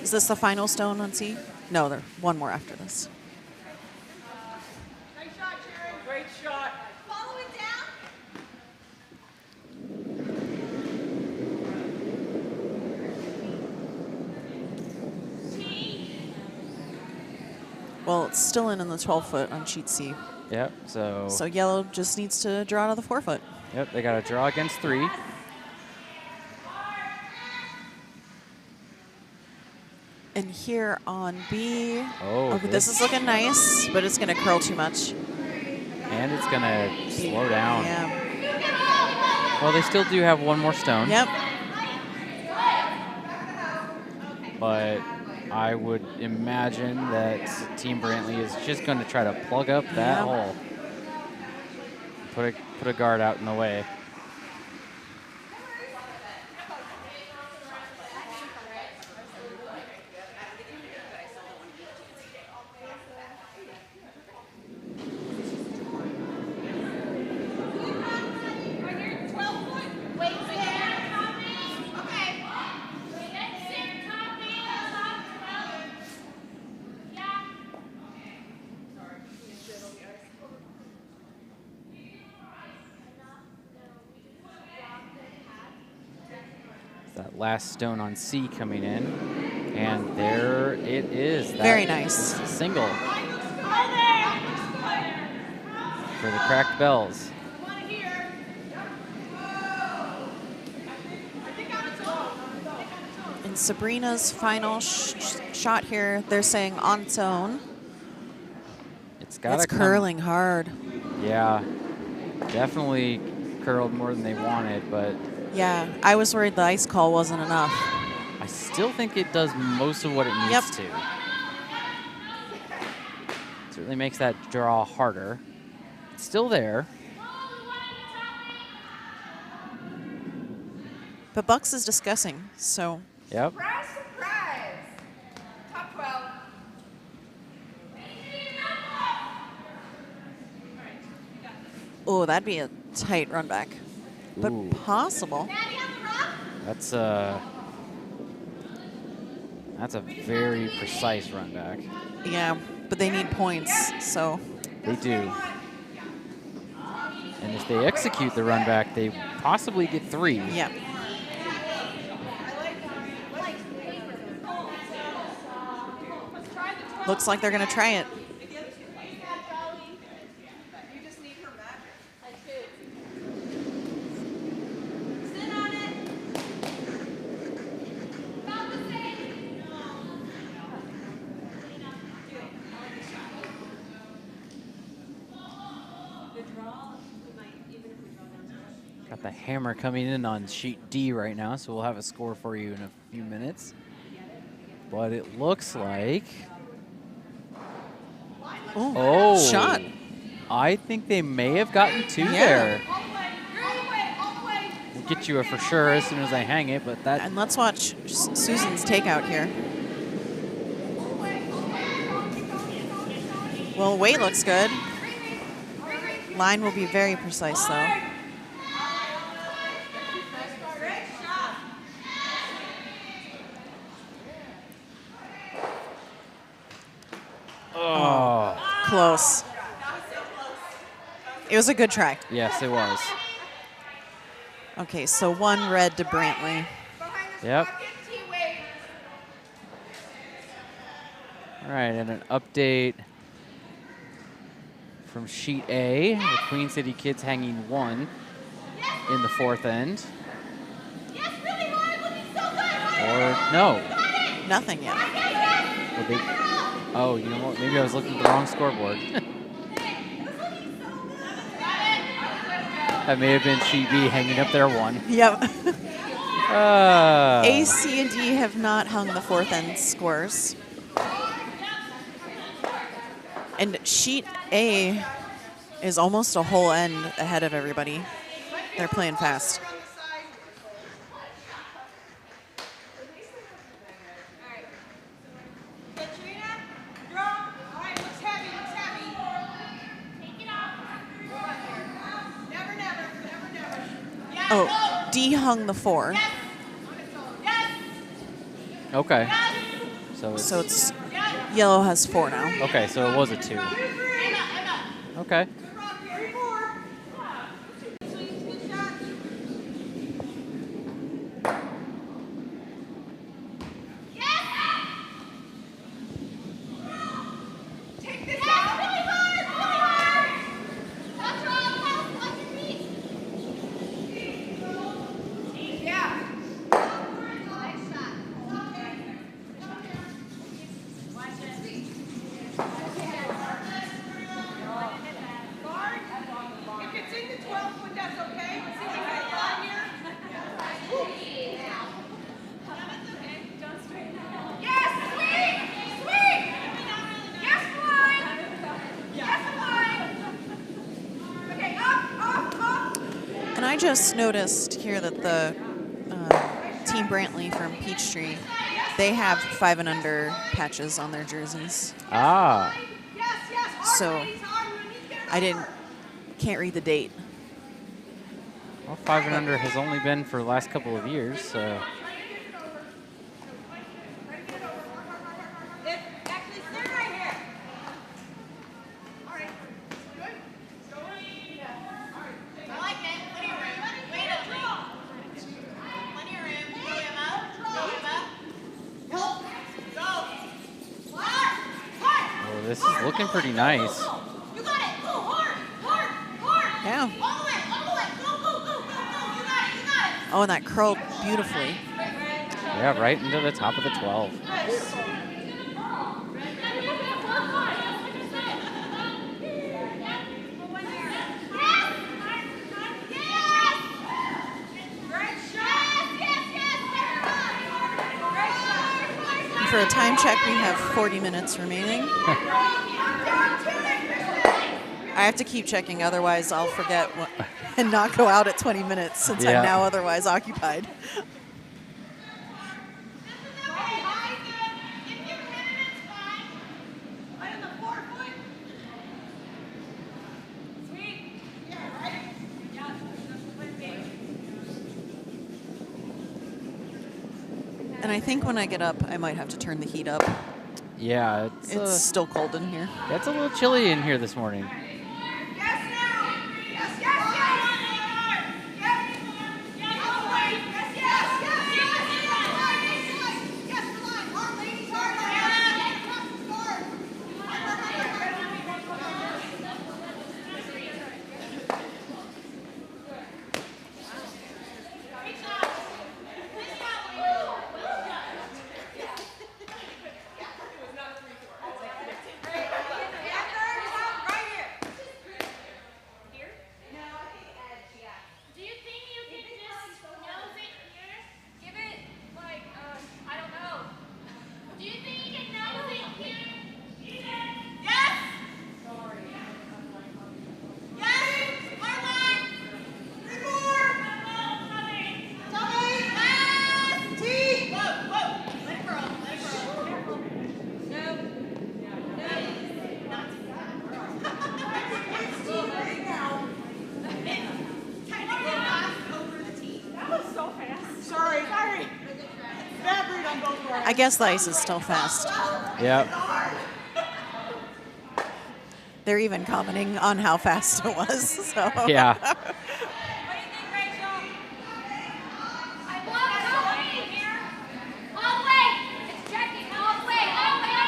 Is this the final stone on C? No, there's one more after this. Nice shot, Sharon. Great shot. Follow it down. Well, it's still in the 12-foot on sheet C. Yep, so So yellow just needs to draw to the 4-foot. yep, they got to draw against 3. And here on B, Oh, this is looking nice, but it's going to curl too much. And it's going to slow down. Yeah. Well, they still do have one more stone. Yep. But I would imagine that Team Brantley is just going to try to plug up that hole. Put a guard out in the way. That last stone on C coming in. And there it is. That Very nice. Single. For the cracked bells. And Sabrina's final shot here, they're saying on its own. It's got to curling hard. Yeah. Definitely curled more than they wanted, but Yeah, I was worried the ice call wasn't enough. I still think it does most of what it needs to. Certainly makes that draw harder. It's still there. But Bucks is discussing, so. Yep. Surprise, surprise. Top 12. Oh, that'd be a tight run back. But Ooh. possible. Nadia on the rock. That's That's a very precise run back. Yeah, but they need points, so. They do. And if they execute the run back, they possibly get 3. Yeah. Looks like they're going to try it. Got the hammer coming in on sheet D right now, so we'll have a score for you in a few minutes. But it looks like... Oh, shot. I think they may have gotten 2 there. We'll get you a for sure as soon as I hang it, but that... And let's watch Susan's takeout here. Well, weight looks good. Line will be very precise, though. Oh. Close. It was a good try. Yes, it was. Okay, so 1 red to Brantley. Yep. All right, and an update from sheet A. The Queen City kids hanging 1 in the 4th end. Or no. Nothing yet. Well, oh, you know what? Maybe I was looking at the wrong scoreboard. That may have been sheet B hanging up there 1. Yep. A, C, and D have not hung the 4th end scores. And sheet A is almost a whole end ahead of everybody. They're playing fast. Katrina, draw. All right, looks heavy, looks heavy. Take it off. Never, never, never, never. Yes, Oh, go. D hung the 4. Yes. Yes. Okay. So it's yellow has 4 now. Okay, so it was a 2. Okay. I just noticed here that the Team Brantley from Peachtree, they have 5 and under patches on their jerseys. Ah. So I can't read the date. Well, 5 and under has only been for the last couple of years, so. This is looking pretty nice. You got it. Go hard, hard, hard. Yeah. All the way, all the way. Go, go, go, go, go. You got it, you got it. Oh, and that curled beautifully. Yeah, right into the top of the 12. For a time check, we have 40 minutes remaining. I have to keep checking, otherwise I'll forget and not go out at 20 minutes since I'm now otherwise occupied. And I think when I get up, I might have to turn the heat up. Yeah, It's still cold in here. It's a little chilly in here this morning. Yes, now. Yes, yes, yes. Yes. Yes, all the way. Yes, yes, yes, yes. Yes, the line. Hard, ladies, hard. Yes. Across the board. Do you think you can just nose it here? Give it like, I don't know. Do you think you can nose it here? Yes. Yes. Hard line. 3 more. Tummy. Last. T. Whoa, whoa. Let it curl. Let it curl. Careful. No. No. Not too bad. It's T right now. Technically fast over the T. That was so fast. Sorry. Bad read on both parts. I guess the ice is still fast. Yep. They're even commenting on how fast it was. So. Yeah. What do you think, Rachel? I love it all the way here. All the way. It's checking. All the way. All the way.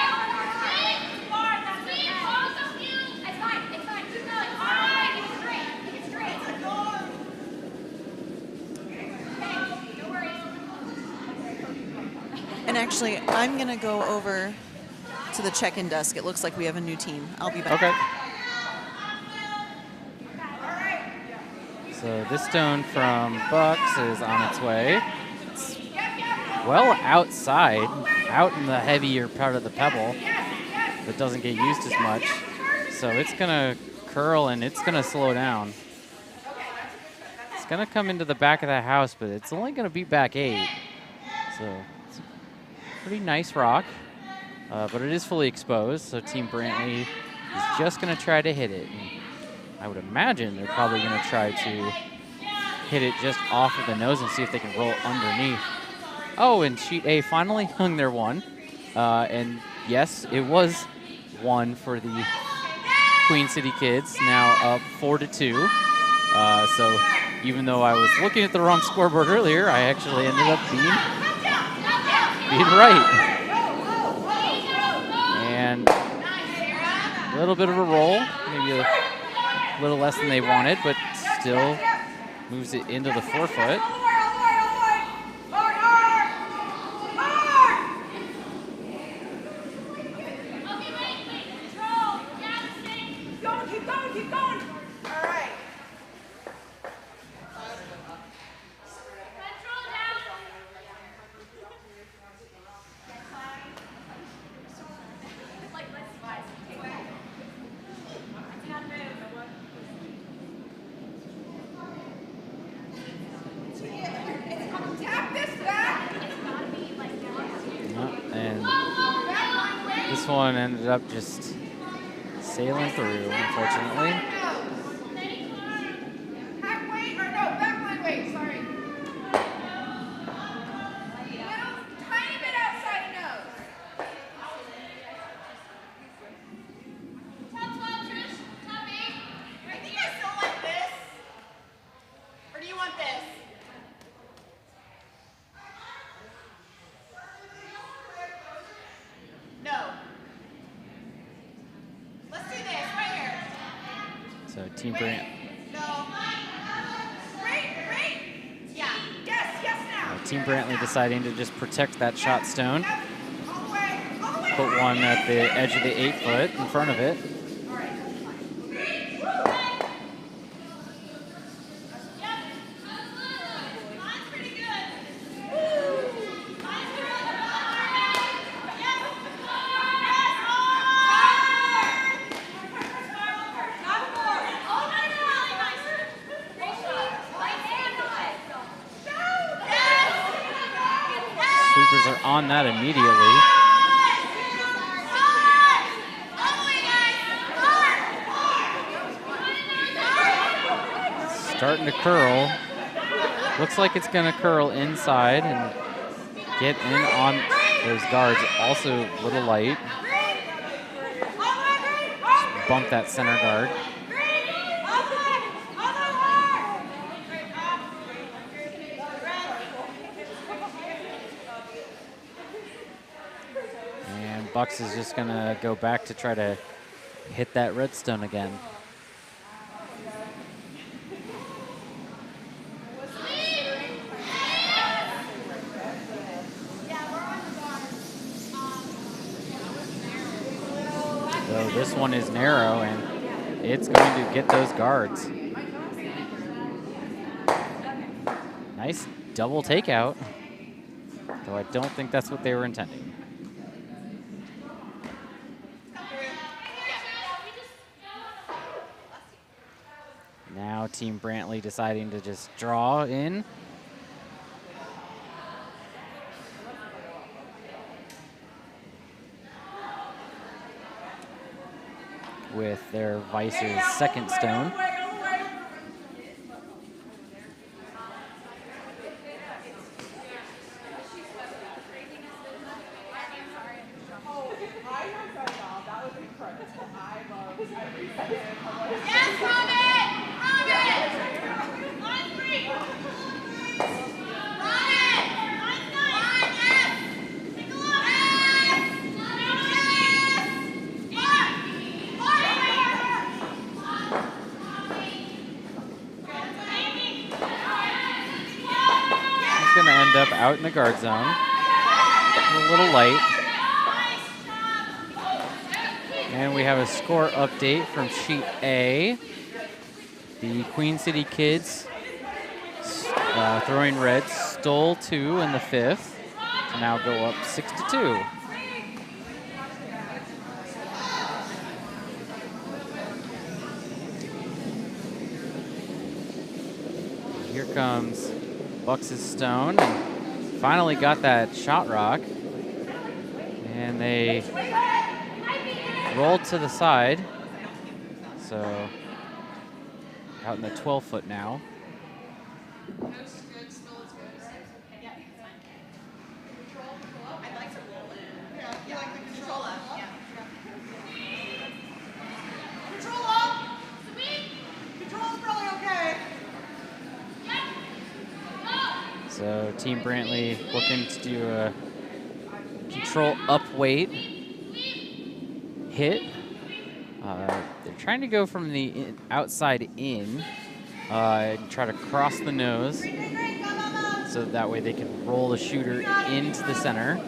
All the way. Speed. Far. That's it. Both of you. It's fine. It's fine. Keep going. All right. Keep it straight. Keep it straight. Okay. No worries. And actually, I'm going to go over to the check-in desk. It looks like we have a new team. I'll be back. Okay. So this stone from Bucks is on its way. It's well outside, out in the heavier part of the pebble that doesn't get used as much. So it's going to curl and it's going to slow down. It's going to come into the back of the house, but it's only going to be back 8. So it's a pretty nice rock. But it is fully exposed, so Team Brantley is just going to try to hit it. And I would imagine they're probably going to try to hit it just off of the nose and see if they can roll underneath. Oh, and Sheet A finally hung their one. And yes, it was 1 for the Queen City Kids, now up 4-2. So even though I was looking at the wrong scoreboard earlier, I actually ended up being right. And a little bit of a roll, maybe a little less than they wanted, but still moves it into the 4-foot. Keep going. All right. Control down. Like, let's rise. Tap this back. And this one ended up just sailing through, unfortunately. Halfway, or no, back way, sorry. Little, tiny bit outside of nose. Top 12, Trish. Top 8. I think I still like this. Or do you want this? No. Let's do this right here. So Team Brant. No. Great. Yeah. Yes, now. Team Brantley deciding to just protect that shot stone. All the way. Put one at the edge of the 8-foot in front of it. All right. Mine's pretty good. Sweepers are on that immediately. Starting to curl. Looks like it's going to curl inside, and get in on those guards. Also a little light. Just bump that center guard. And Bucks is just going to go back to try to hit that redstone again. So this one is narrow, and it's going to get those guards. Nice double takeout, though I don't think that's what they were intending. Now Team Brantley deciding to just draw in. With their Vice's second stone. Up out in the guard zone. A little light. And we have a score update from Sheet A. The Queen City Kids throwing red stole 2 in the 5th to now go up 6-2. Here comes Bucks' stone, and finally got that shot rock. And they rolled to the side. So out in the 12-foot now. So Team Brantley looking to do a control up weight hit. They're trying to go from the outside in and try to cross the nose so that way they can roll the shooter into the center.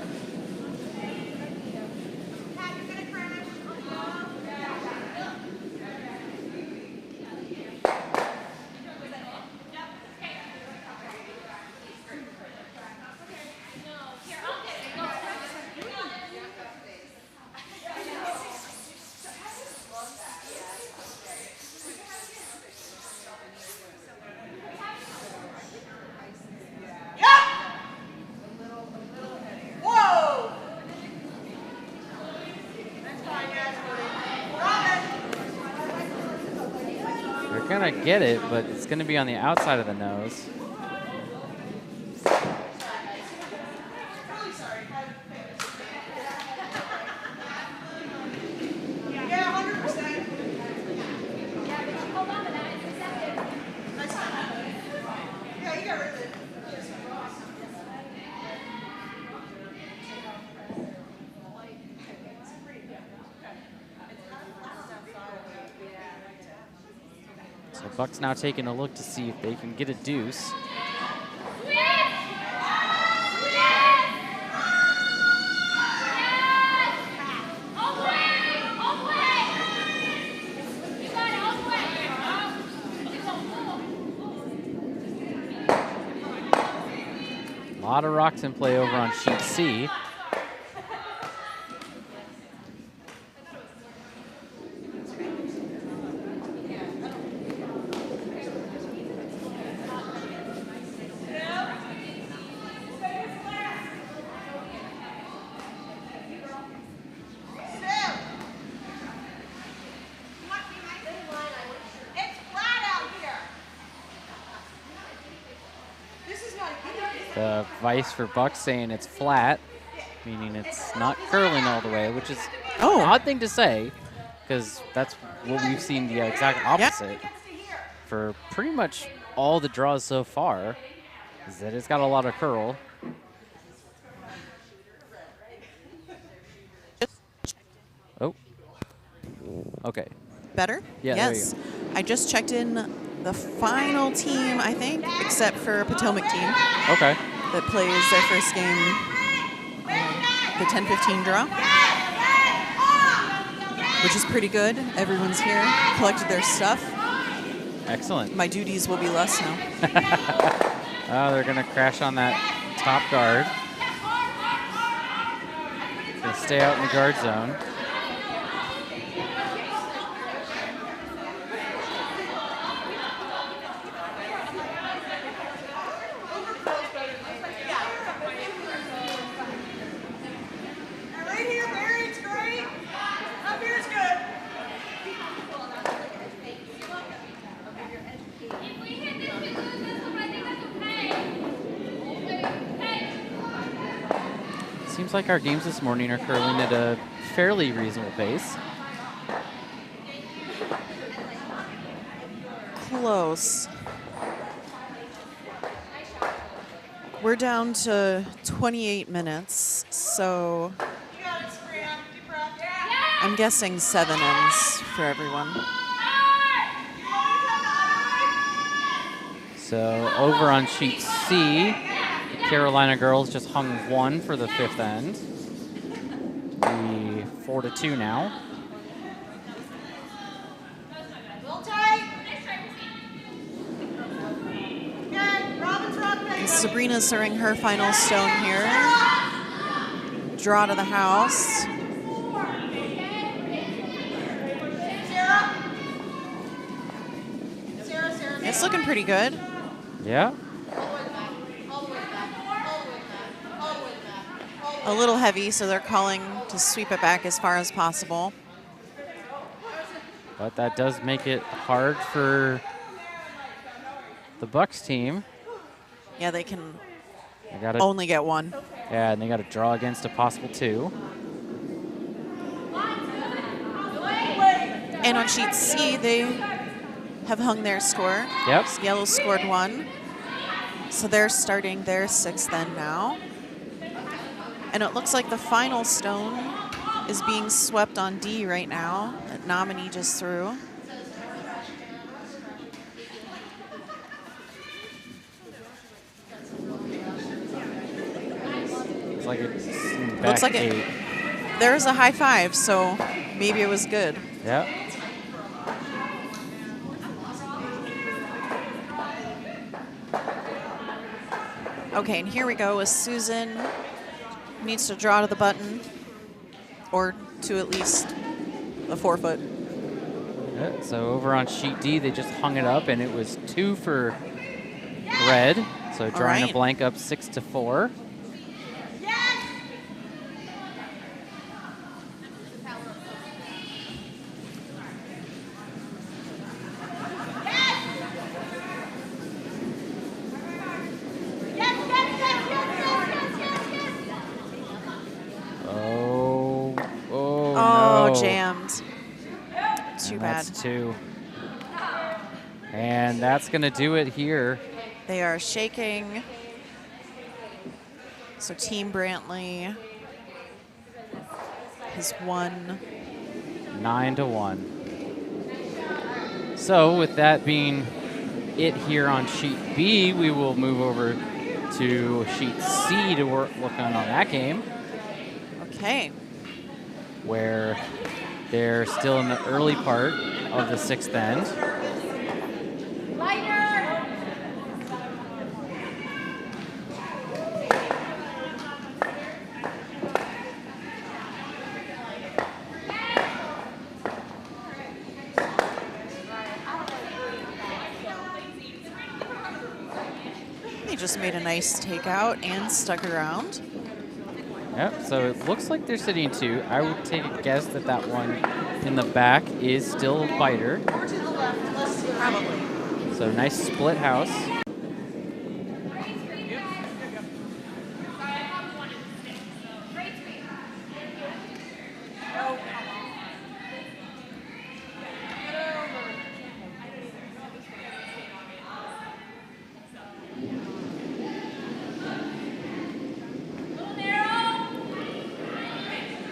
Gonna get it, but it's gonna be on the outside of the nose. Buck's now taking a look to see if they can get a deuce. A lot of rocks in play over on sheet C. The vice for Bucks saying it's flat, meaning it's not curling all the way, which is an odd thing to say, because that's what we've seen the exact opposite for pretty much all the draws so far, is that it's got a lot of curl. Oh. Okay. Better? Yeah, yes. there you I just checked in the final team, I think, except for Potomac team Okay. that plays their first game, the 10-15 draw, which is pretty good. Everyone's here, collected their stuff. Excellent. My duties will be less now. Oh, they're going to crash on that top guard. Going to stay out in the guard zone. Seems like our games this morning are curling at a fairly reasonable pace. Close. We're down to 28 minutes, so I'm guessing 7 ends for everyone. So over on sheet C, the Carolina girls just hung 1 for the 5th end. Be 4-2 now. And Sabrina's serving her final stone here. Draw to the house. It's looking pretty good. Yeah. A little heavy, so they're calling to sweep it back as far as possible. But that does make it hard for the Bucks team. Yeah, they can They gotta, only get 1. yeah, and they got to draw against a possible 2. And on sheet C, they have hung their score. Yep. Yellow scored 1. So they're starting their 6th end now. And it looks like the final stone is being swept on D right now. That nominee just threw. Looks like it's back Looks like 8. There's a high 5, so maybe it was good. Yep. Okay, and here we go with Susan. Needs to draw to the button, or to at least a 4-foot. Yeah, so over on sheet D, they just hung it up, and it was 2 for red. So drawing right. a blank up 6-4. Jammed. Too bad. That's 2. And that's going to do it here. They are shaking. So Team Brantley has won 9-1. So with that being it here on sheet B, we will move over to sheet C to work on that game. Okay. Where they're still in the early part of the 6th end. They just made a nice takeout and stuck around. Yep, so it looks like they're sitting 2. I would take a guess that that one in the back is still a biter. Probably. So nice split house.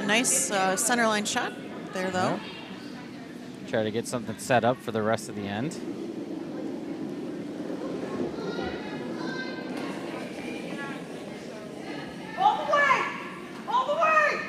Nice center line shot there, though. Yeah. Try to get something set up for the rest of the end. All the way! All the way!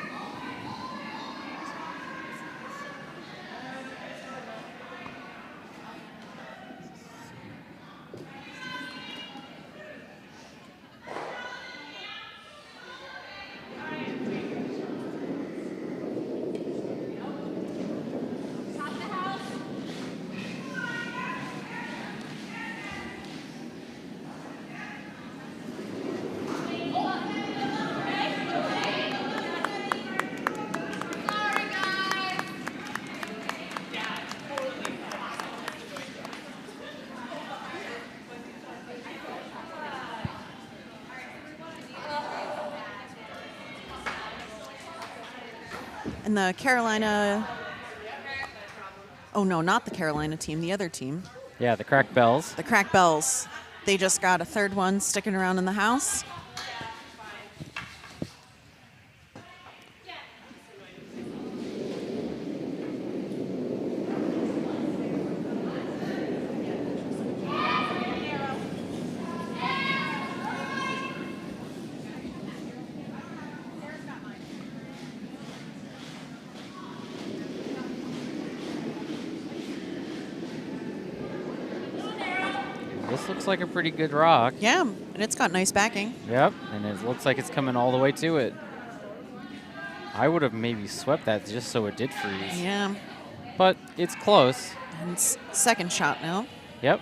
And the Carolina, oh no, not the Carolina team, the other team, Yeah, the crack bells. the Crack Bells. They just got a third one sticking around in the house. This looks like a pretty good rock. Yeah, and it's got nice backing. Yep, and it looks like it's coming all the way to it. I would have maybe swept that just so it did freeze. Yeah, But it's close. and it's second shot now. Yep.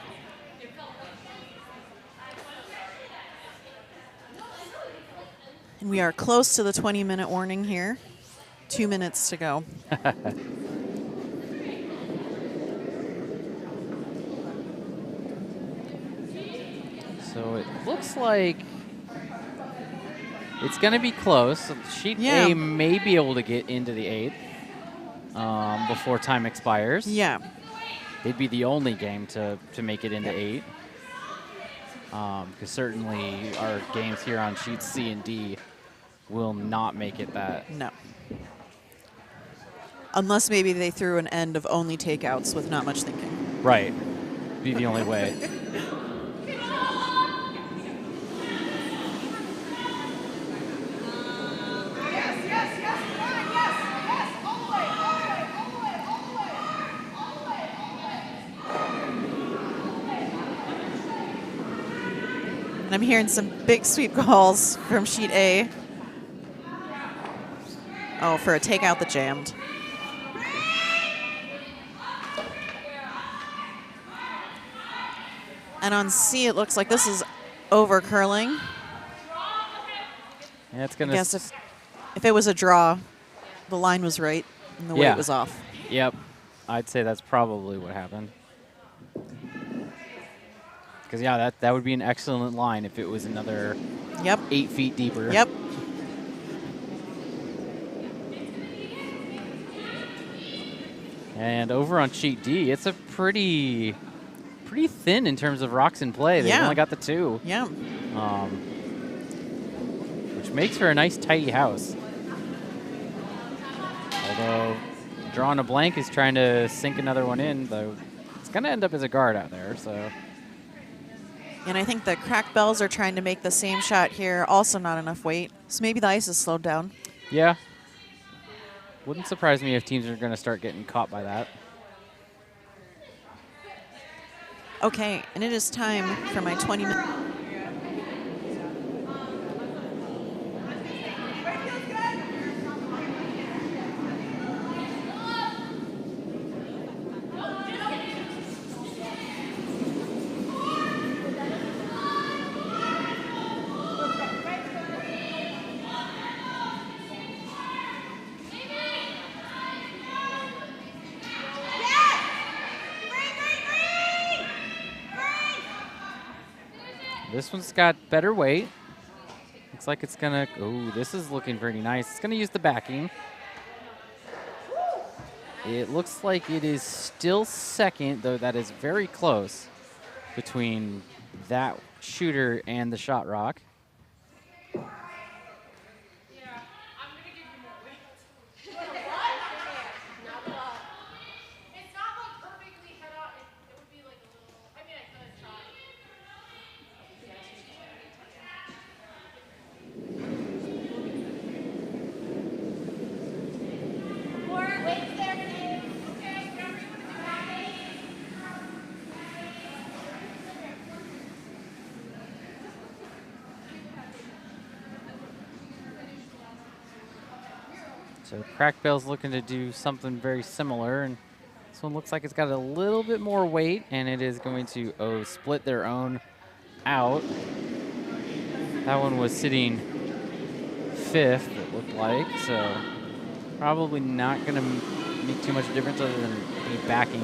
And we are close to the 20-minute warning here. 2 minutes to go. So it looks like it's going to be close. Sheet Yeah. A may be able to get into the 8th before time expires. Yeah. They'd be the only game to make it into 8. Because certainly our games here on sheets C and D will not make it that. No. Unless maybe they threw an end of only takeouts with not much thinking. Right. Be the only way. Yes, yes, yes, fine, yes, yes, all the way, all the way, all the way, all the way, all the way, all the way. And I'm hearing some big sweep calls from sheet A. Oh, for a takeout that jammed. And on C, it looks like this is over curling. Yeah, it's I going guess to. if it was a draw, the line was right and the Yeah. weight was off. Yep. I'd say that's probably what happened. Because, yeah, that would be an excellent line if it was another Yep. 8 feet deeper. Yep. And over on sheet D, it's a pretty thin in terms of rocks in play. They've Yeah. only got the 2, Yeah. which makes for a nice tidy house. Although drawing a blank is trying to sink another one in, though it's going to end up as a guard out there. So And I think the Crack Bells are trying to make the same shot here. Also not enough weight. So maybe the ice is slowed down. yeah, wouldn't surprise me if teams are going to start getting caught by that. Okay, and it is time for my 20-minute. This one's got better weight. Looks like it's gonna, oh, this is looking pretty nice. It's gonna use the backing. It looks like it is still second, though that is very close between that shooter and the shot rock. So Crackbell's looking to do something very similar, and this one looks like it's got a little bit more weight, and it is going to split their own out. That one was sitting 5th, it looked like, so probably not going to make too much difference other than be backing.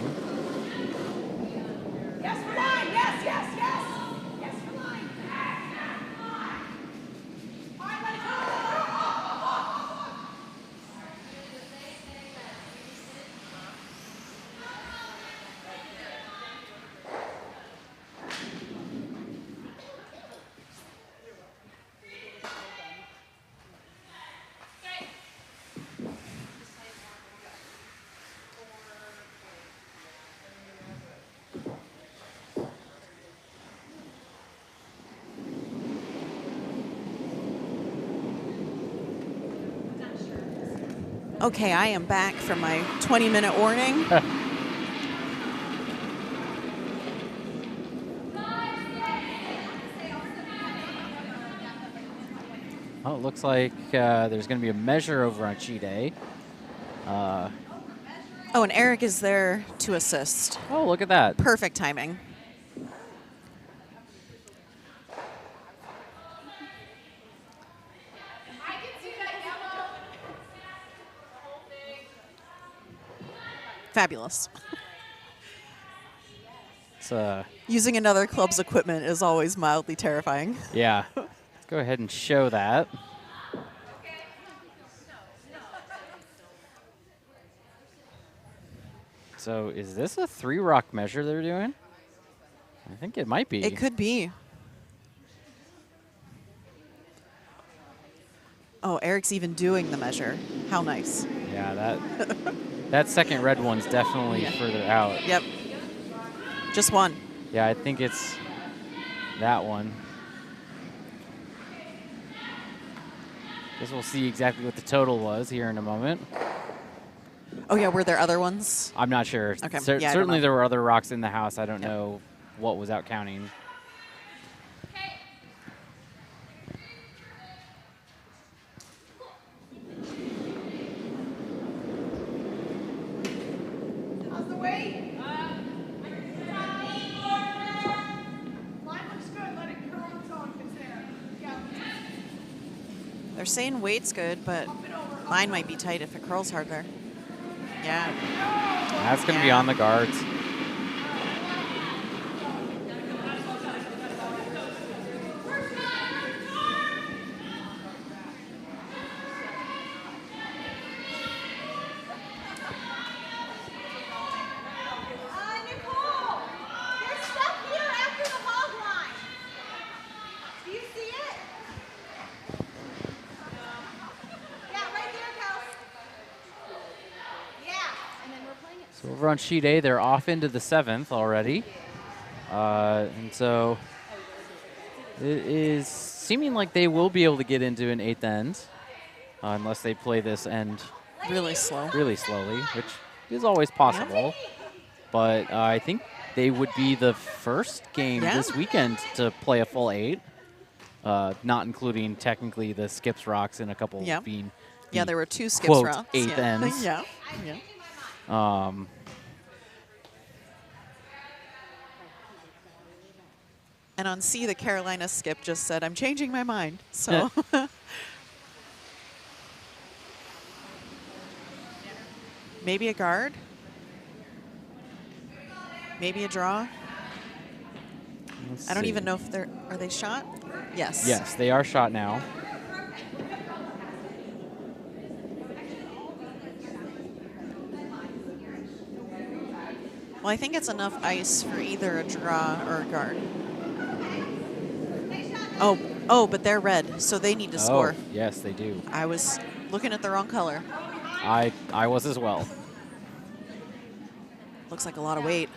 Yes, for line. Yes, yes, yes. Yes, for line. All right, let it go. Okay, I am back from my 20-minute warning. Oh, it looks like there's going to be a measure over on cheat A. Oh, and Eric is there to assist. Oh, look at that. Perfect timing. I can see that yellow. The whole thing. Fabulous. It's, Using another club's equipment is always mildly terrifying. yeah. Let's go ahead and show that. So is this a 3-rock measure they're doing? I think it might be. It could be. Oh, Eric's even doing the measure. How nice. Yeah, that second red one's definitely further out. Yep. Just one. Yeah, I think it's that one. Guess we'll see exactly what the total was here in a moment. Oh, yeah, were there other ones? I'm not sure. Okay. Cer- Yeah, I don't certainly know. there were other rocks in the house. I don't know what was out counting. How's the weight? Line looks good. Let it curl on its own if it's there. Yeah. They're saying weight's good, but line might be tight if it curls hard there. Yeah. That's going to be Yeah. on the guards. Nicole, there's stuff here after the hog line. Do you see it? Yeah, right there, Kels. Yeah, and then we're playing it. So over on sheet A, they're off into the 7th already. And so it is seeming like they will be able to get into an 8th end unless they play this end Really slow. really slowly, which is always possible. But I think they would be the first game Yeah. this weekend to play a full 8, not including technically the skips rocks and a couple Yeah. being Yeah, the there were 2 skips quote rocks. 8th yeah. ends. Yeah. Yeah. And on C, the Carolina skip just said, I'm changing my mind. So maybe a guard. Maybe a draw. Let's I don't see. even know if they're, are they shot? Yes. Yes, they are shot now. Well, I think it's enough ice for either a draw or a guard. Oh, but they're red, so they need to score. Oh, yes, they do. I was looking at the wrong color. I was as well. Looks like a lot of weight.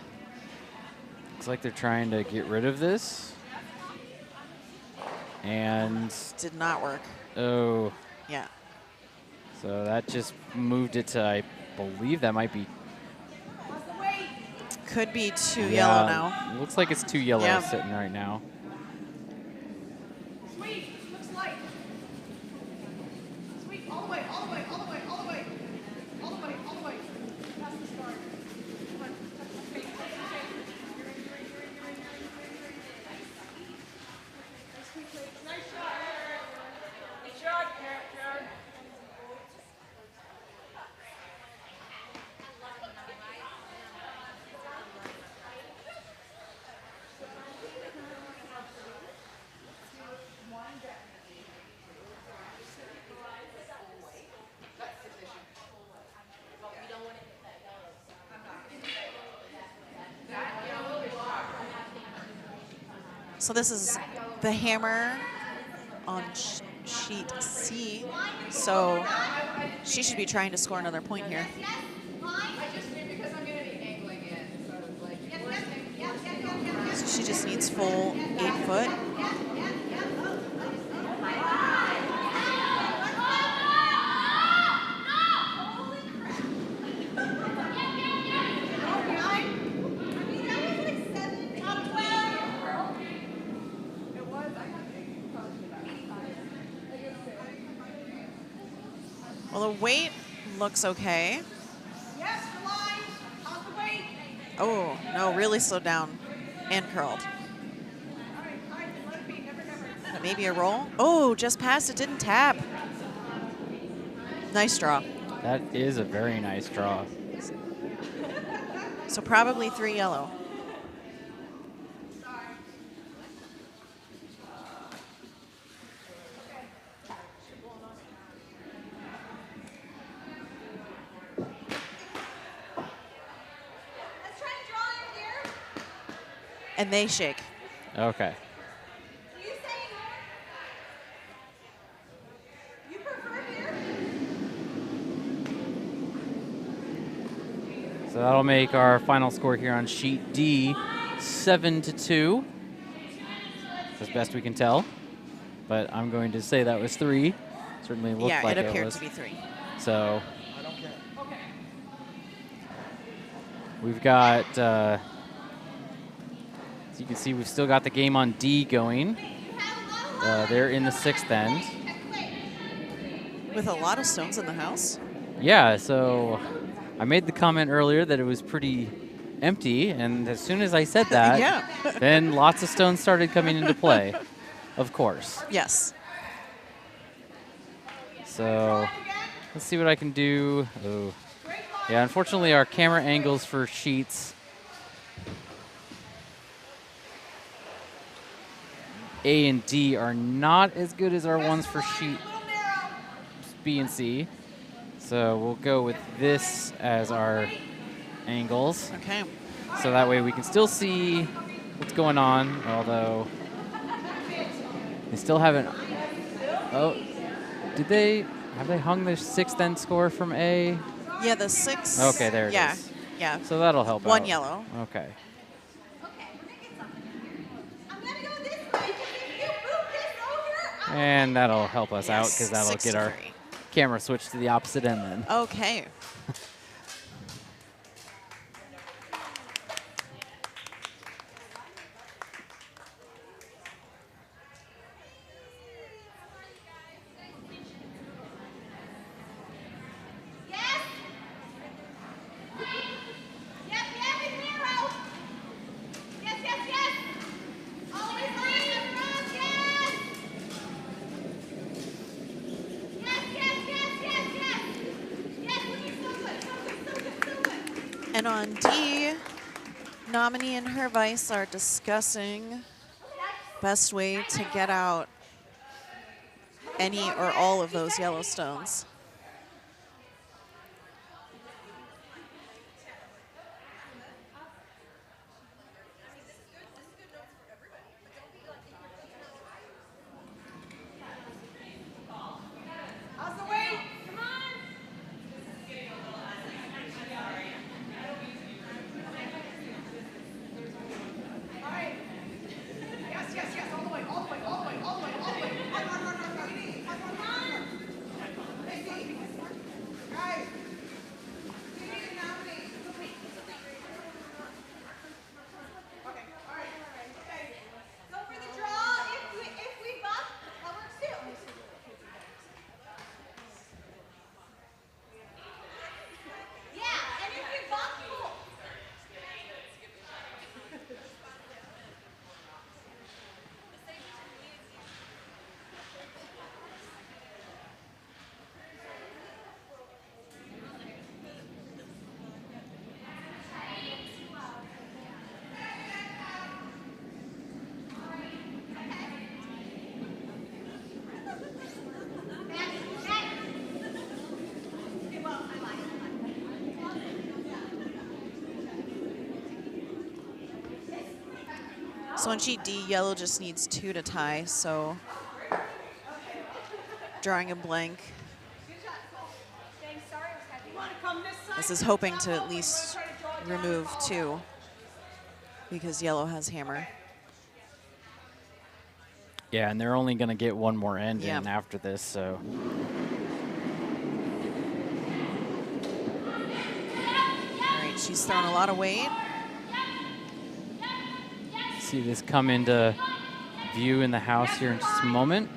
Looks like they're trying to get rid of this. And, Did not work. oh, Yeah. so that just moved it to, I believe that might be. Could be too yellow now. Looks like it's 2 yellow Yeah. sitting right now. Sweet, looks light. Sweet, all the way, all the way, all the way, all the way. So this is the hammer on sheet C. So she should be trying to score another point here. So she just needs full 8 foot. Well, the weight looks okay. Oh, no, really slowed down and curled. But maybe a roll. Oh, just passed it, didn't tap. Nice draw. That is a very nice draw. So probably 3 yellow. And they shake. Okay. So that'll make our final score here on sheet D 7-2, as best we can tell. But I'm going to say that was 3. Certainly looked like it was. Yeah, it appeared to be 3. So we've got, as you can see, we've still got the game on D going. They're in the 6th end. With a lot of stones in the house? Yeah, so I made the comment earlier that it was pretty empty, and as soon as I said that, Yeah. then lots of stones started coming into play, of course. Yes. So let's see what I can do. Oh, yeah, unfortunately our camera angles for sheets A and D are not as good as our ones for sheet B and C. So we'll go with this as our angles. Okay. So that way we can still see what's going on, although they still haven't. Oh, have they hung their 6th end score from A? Yeah, the 6. Okay, there it yeah. is. Yeah. So that'll help out. 1 yellow. Okay. And that'll help us out because that'll get our 6-3. camera switched to the opposite end then. Okay. And on D, Nominee and her vice are discussing best way to get out any or all of those yellow stones. So on sheet D, yellow just needs 2 to tie, so drawing a blank. This is hoping to at least remove 2 because yellow has hammer. Yeah, and they're only going to get one more end Yeah. in after this, so. All right, she's throwing a lot of weight. See this come into view in the house here in just a moment.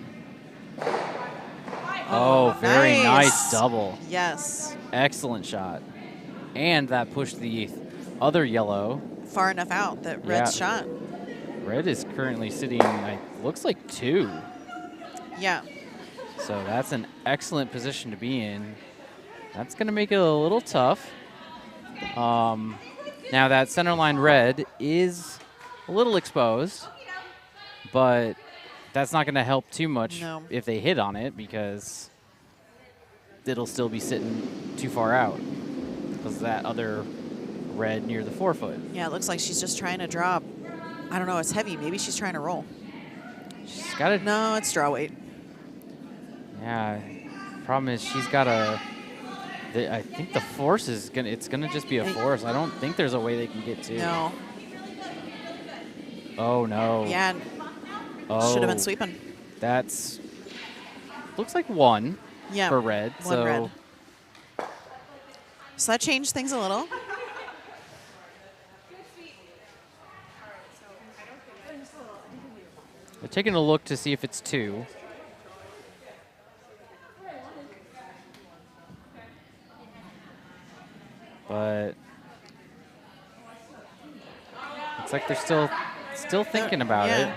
Oh, very nice double. Yes. Excellent shot. And that pushed the other yellow. Far enough out that red's shot. Red is currently sitting, looks like 2. Yeah. So that's an excellent position to be in. That's going to make it a little tough. Now that center line red is a little exposed, but that's not going to help too much if they hit on it because it'll still be sitting too far out because of that other red near the forefoot. Yeah, it looks like she's just trying to drop. I don't know, it's heavy. Maybe she's trying to roll. She's got to. No, it's draw weight. Yeah. Problem is she's got a. I think the force is gonna. It's gonna just be a force. I don't think there's a way they can get to. No. Oh no. Yeah. Oh. Should have been sweeping. That's. Looks like 1. Yeah. For red. 1 red. So that changed things a little. They're taking a look to see if it's 2. But it's like they're still thinking about it.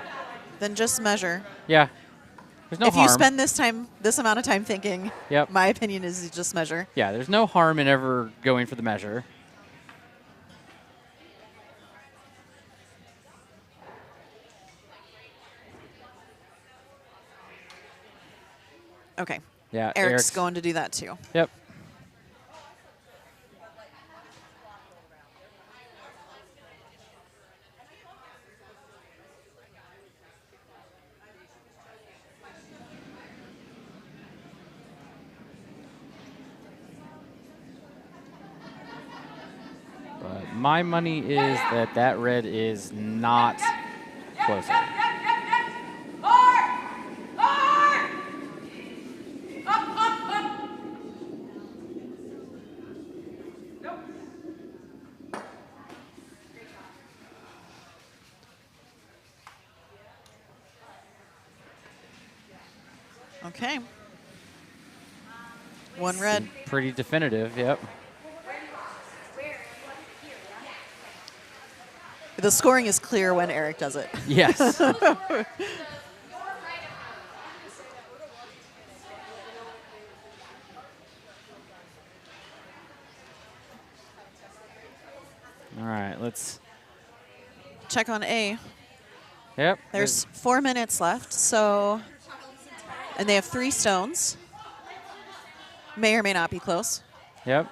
Then just measure. Yeah. There's no harm. If you spend this amount of time thinking, my opinion is you just measure. Yeah, there's no harm in ever going for the measure. Okay. Yeah. Eric's going to do that too. Yep. But my money is that red is not closer. Okay. 1 red. Pretty definitive, yep. The scoring is clear when Eric does it. Yes. All right, let's check on A. Yep. There's 4 minutes left, so, and they have 3 stones. May or may not be close. Yep.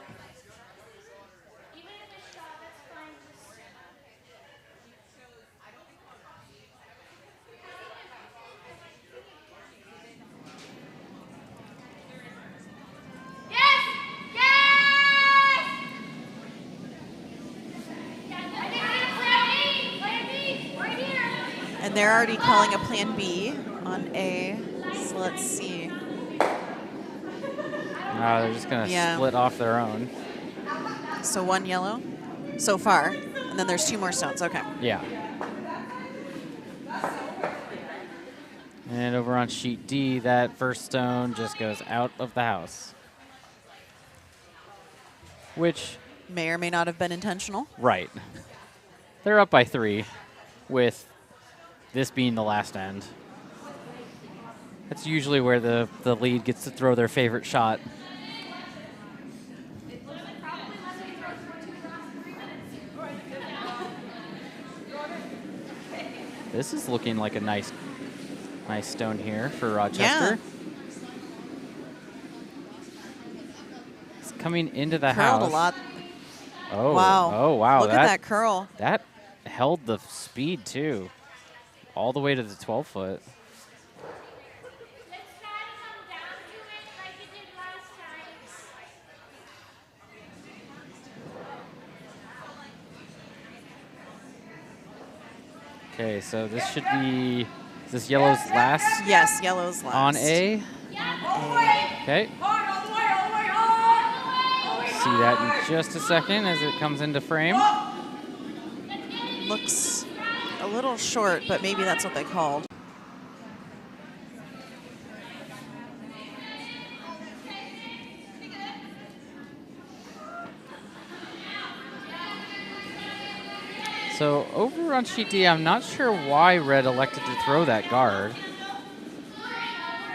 And they're already calling a plan B on A, so let's see. No, they're just going to split off their own. So 1 yellow so far, and then there's 2 more stones. Okay. Yeah. And over on sheet D, that first stone just goes out of the house. Which... may or may not have been intentional. Right. They're up by 3 with this being the last end. That's usually where the lead gets to throw their favorite shot. This is looking like a nice stone here for Rochester. Yeah. It's coming into the Curled house. a lot. Oh, wow. Oh, wow. Look at that curl. That held the speed, too. all the way to the 12-foot. Let's try to come down to it like you did last time. Okay, so this should be, is this yellow's last Yes, yellow's last. on A? Okay. See that in just a second as it comes into frame. Looks a little short, but maybe that's what they called. So over on sheet D, I'm not sure why Red elected to throw that guard.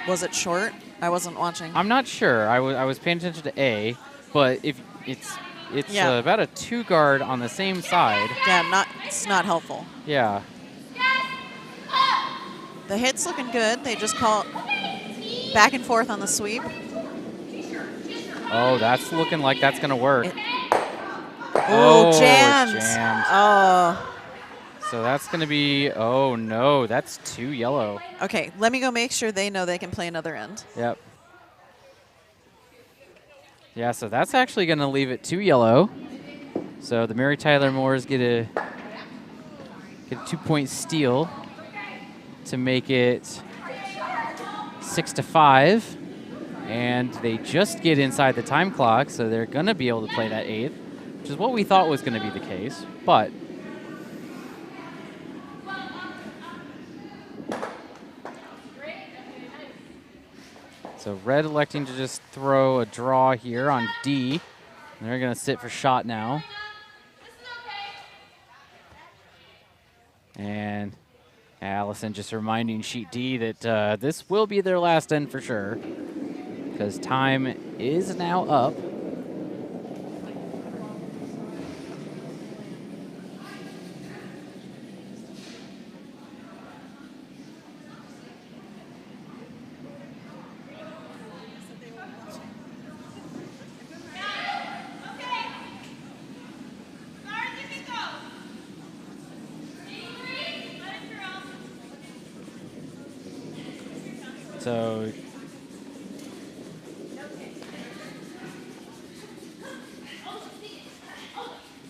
Was it short? I wasn't watching. I'm not sure. I was paying attention to A, but if it's Yeah. about a 2 guard on the same side. Yeah, it's not helpful. Yeah. The hit's looking good. They just call it back and forth on the sweep. Oh, that's looking like that's going to work. Oh, jammed. jammed. Oh. So that's going to be, oh no, that's 2 yellow. Okay, let me go make sure they know they can play another end. Yep. Yeah, so that's actually going to leave it 2 yellow. So the Mary Tyler Moores get a 2-point steal to make it 6-5. And they just get inside the time clock, so they're going to be able to play that 8th, which is what we thought was going to be the case. But so Red electing to just throw a draw here on D. And they're going to sit for shot now. And Allison just reminding sheet D that this will be their last end for sure, because time is now up. So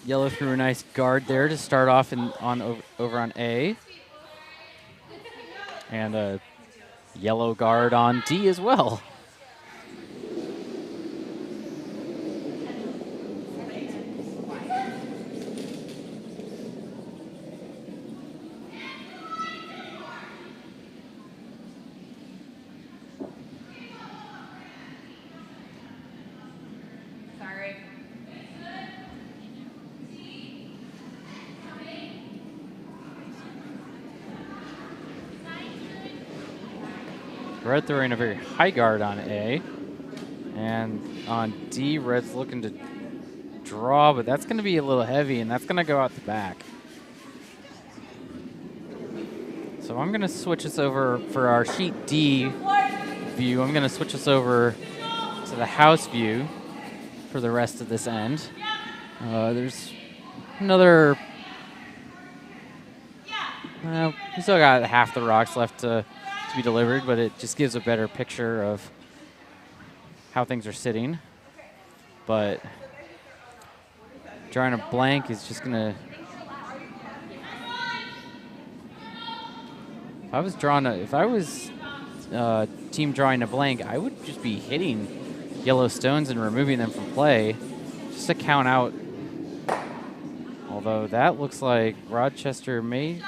yellow threw a nice guard there to start off over on A. And a yellow guard on D as well. Red throwing a very high guard on A. And on D, Red's looking to draw, but that's going to be a little heavy, and that's going to go out the back. So I'm going to switch us over for our sheet D view. I'm going to switch us over to the house view for the rest of this end. There's another... we still got half the rocks left to be delivered, but it just gives a better picture of how things are sitting. But drawing a blank is just gonna. If I was team drawing a blank, I would just be hitting yellow stones and removing them from play, just to count out. Although that looks like Rochester may have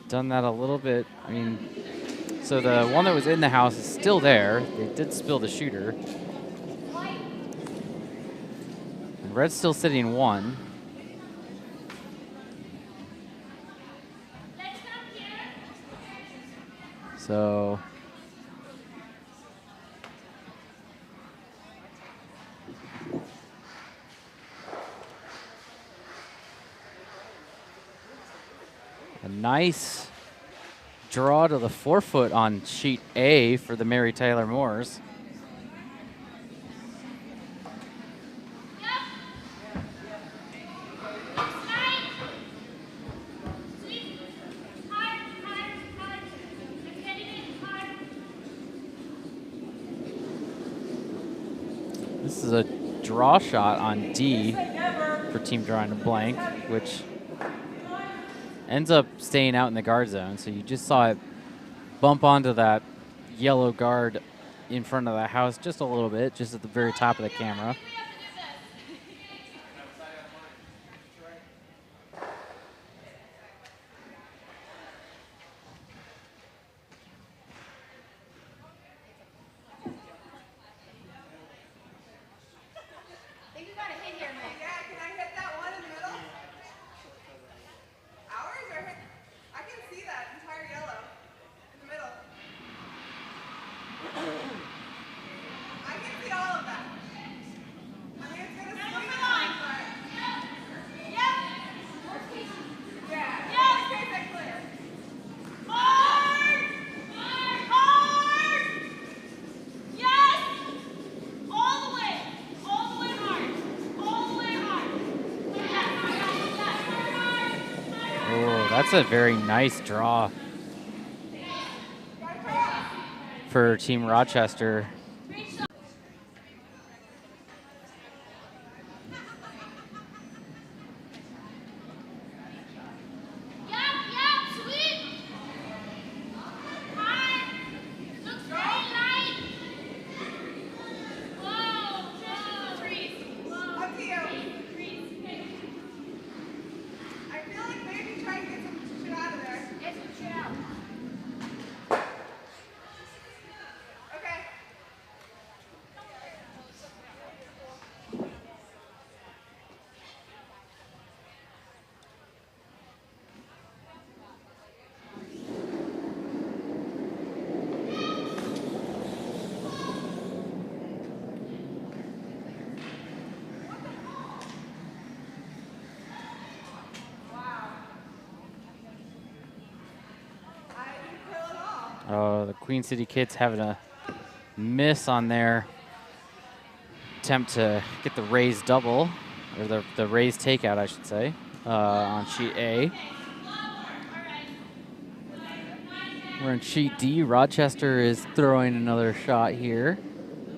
done that a little bit. I mean, so the one that was in the house is still there. They did spill the shooter. And Red's still sitting 1. So a nice draw to the 4-foot on sheet A for the Mary Tyler Moores. this is a draw shot on D for team drawing a blank, which ends up staying out in the guard zone. So you just saw it bump onto that yellow guard in front of the house just a little bit, just at the very top of the camera. That's a very nice draw for Team Rochester. Oh, the Queen City kids having a miss on their attempt to get the raised double, or the raised takeout, I should say, on sheet A. We're in sheet D. Rochester is throwing another shot here.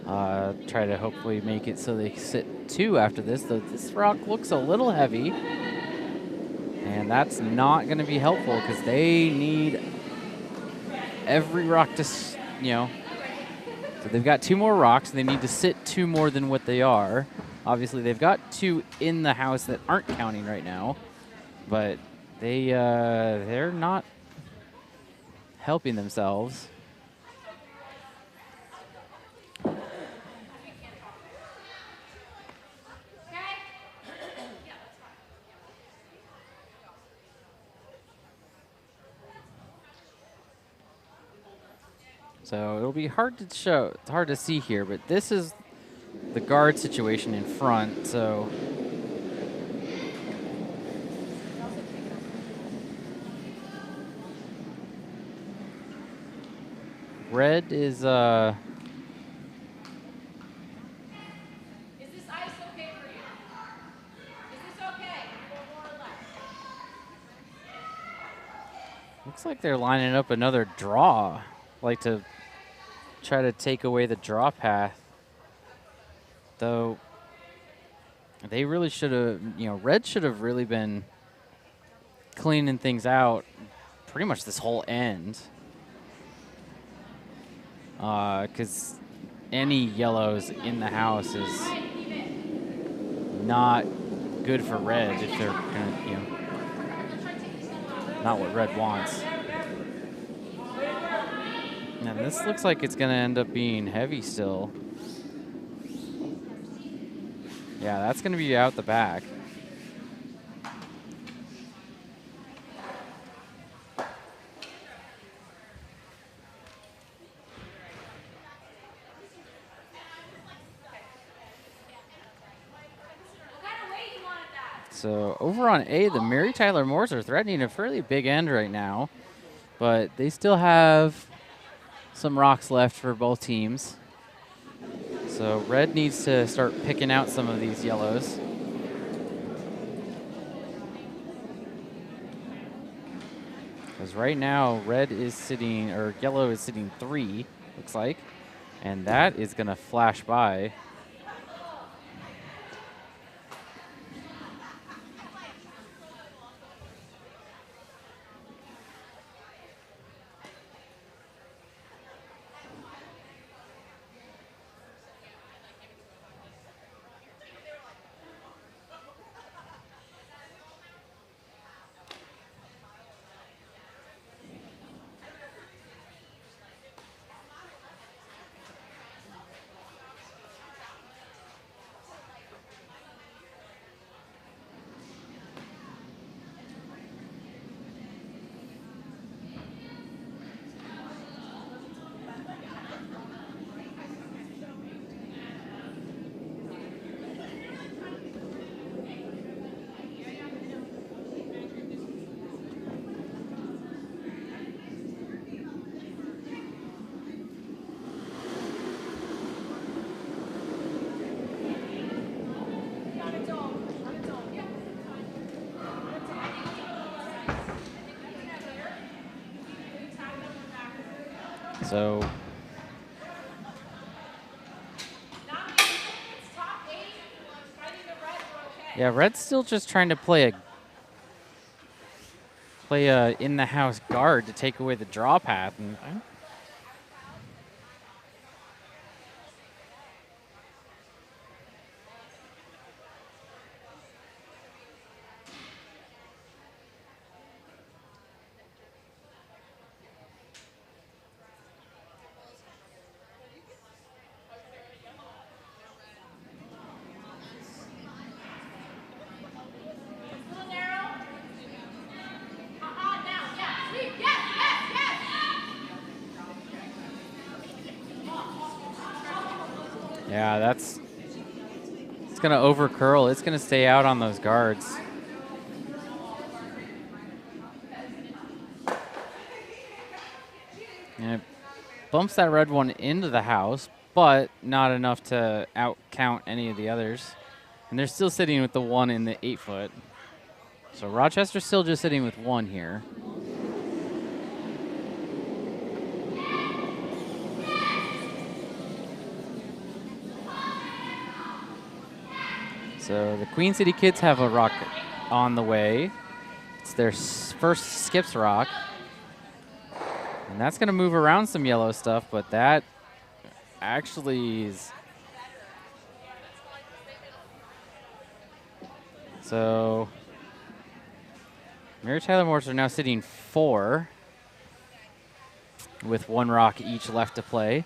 Try to hopefully make it so they sit 2 after this, though this rock looks a little heavy. And that's not going to be helpful because they need every rock to, so they've got 2 more rocks. And they need to sit 2 more than what they are. Obviously, they've got 2 in the house that aren't counting right now, but they're not helping themselves. So it'll be hard to show, it's hard to see here, but this is the guard situation in front, so. Red is, Is this ice okay for you? Is this okay? More or less? looks like they're lining up another draw, like to try to take away the draw path. Though they really should have, Red should have really been cleaning things out pretty much this whole end. Because any yellows in the house is not good for Red if they're gonna, not what Red wants. And this looks like it's gonna end up being heavy still. Yeah, that's gonna be out the back. So over on A, the Mary Tyler Moores are threatening a fairly big end right now, but they still have some rocks left for both teams. So Red needs to start picking out some of these yellows. Because right now, Red is sitting, or yellow is sitting 3, looks like, and that is gonna flash by. So yeah, Red's still just trying to play a in-the-house guard to take away the draw path. And yeah, it's going to over curl. It's going to stay out on those guards. And it bumps that red one into the house, but not enough to out count any of the others. And they're still sitting with the 1 in the 8-foot. So Rochester's still just sitting with 1 here. So the Queen City kids have a rock on the way. It's their first skips rock. And that's going to move around some yellow stuff, but that actually is... So Mary Tyler Morse are now sitting 4 with 1 rock each left to play.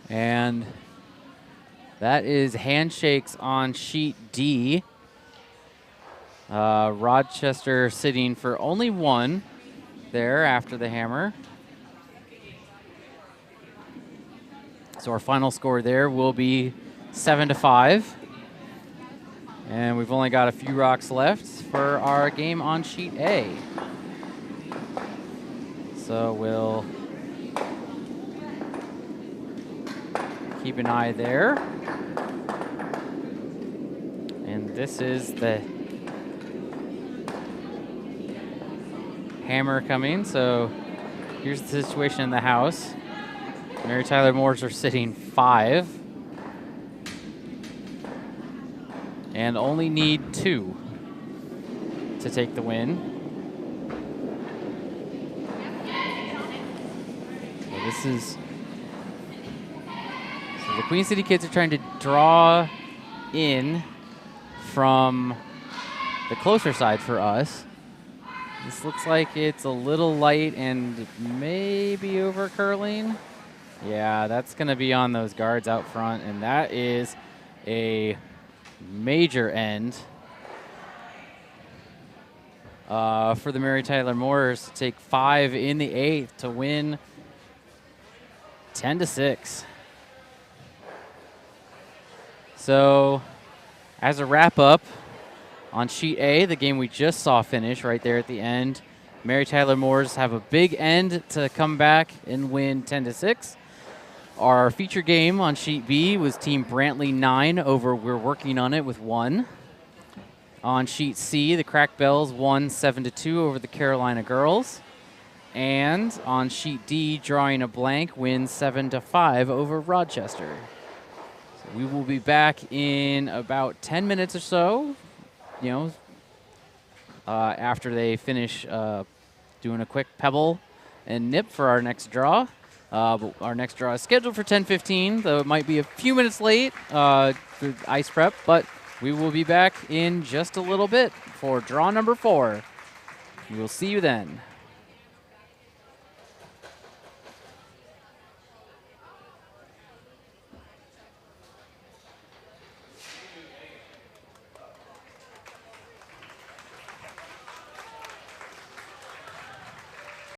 And that is handshakes on sheet D. Rochester sitting for only 1 there after the hammer. So our final score there will be 7-5. And we've only got a few rocks left for our game on sheet A. So we'll keep an eye there. And this is the hammer coming. So here's the situation in the house. Mary Tyler Moores are sitting 5. And only need 2 to take the win. So this is... The Queen City kids are trying to draw in from the closer side for us. This looks like it's a little light and maybe over curling. Yeah, that's going to be on those guards out front, and that is a major end for the Mary Tyler Moores to take 5 in the 8th to win 10-6. So, as a wrap-up, on sheet A, the game we just saw finish right there at the end, Mary Tyler Moores have a big end to come back and win 10-6. Our feature game on sheet B was Team Brantley 9 over We're Working on It with 1. On sheet C, the Crack Bells won 7-2 over the Carolina Girls. And on sheet D, Drawing a Blank wins 7-5 over Rochester. We will be back in about 10 minutes or so, after they finish doing a quick pebble and nip for our next draw. But our next draw is scheduled for 10:15, though it might be a few minutes late for ice prep, but we will be back in just a little bit for draw number 4. We will see you then.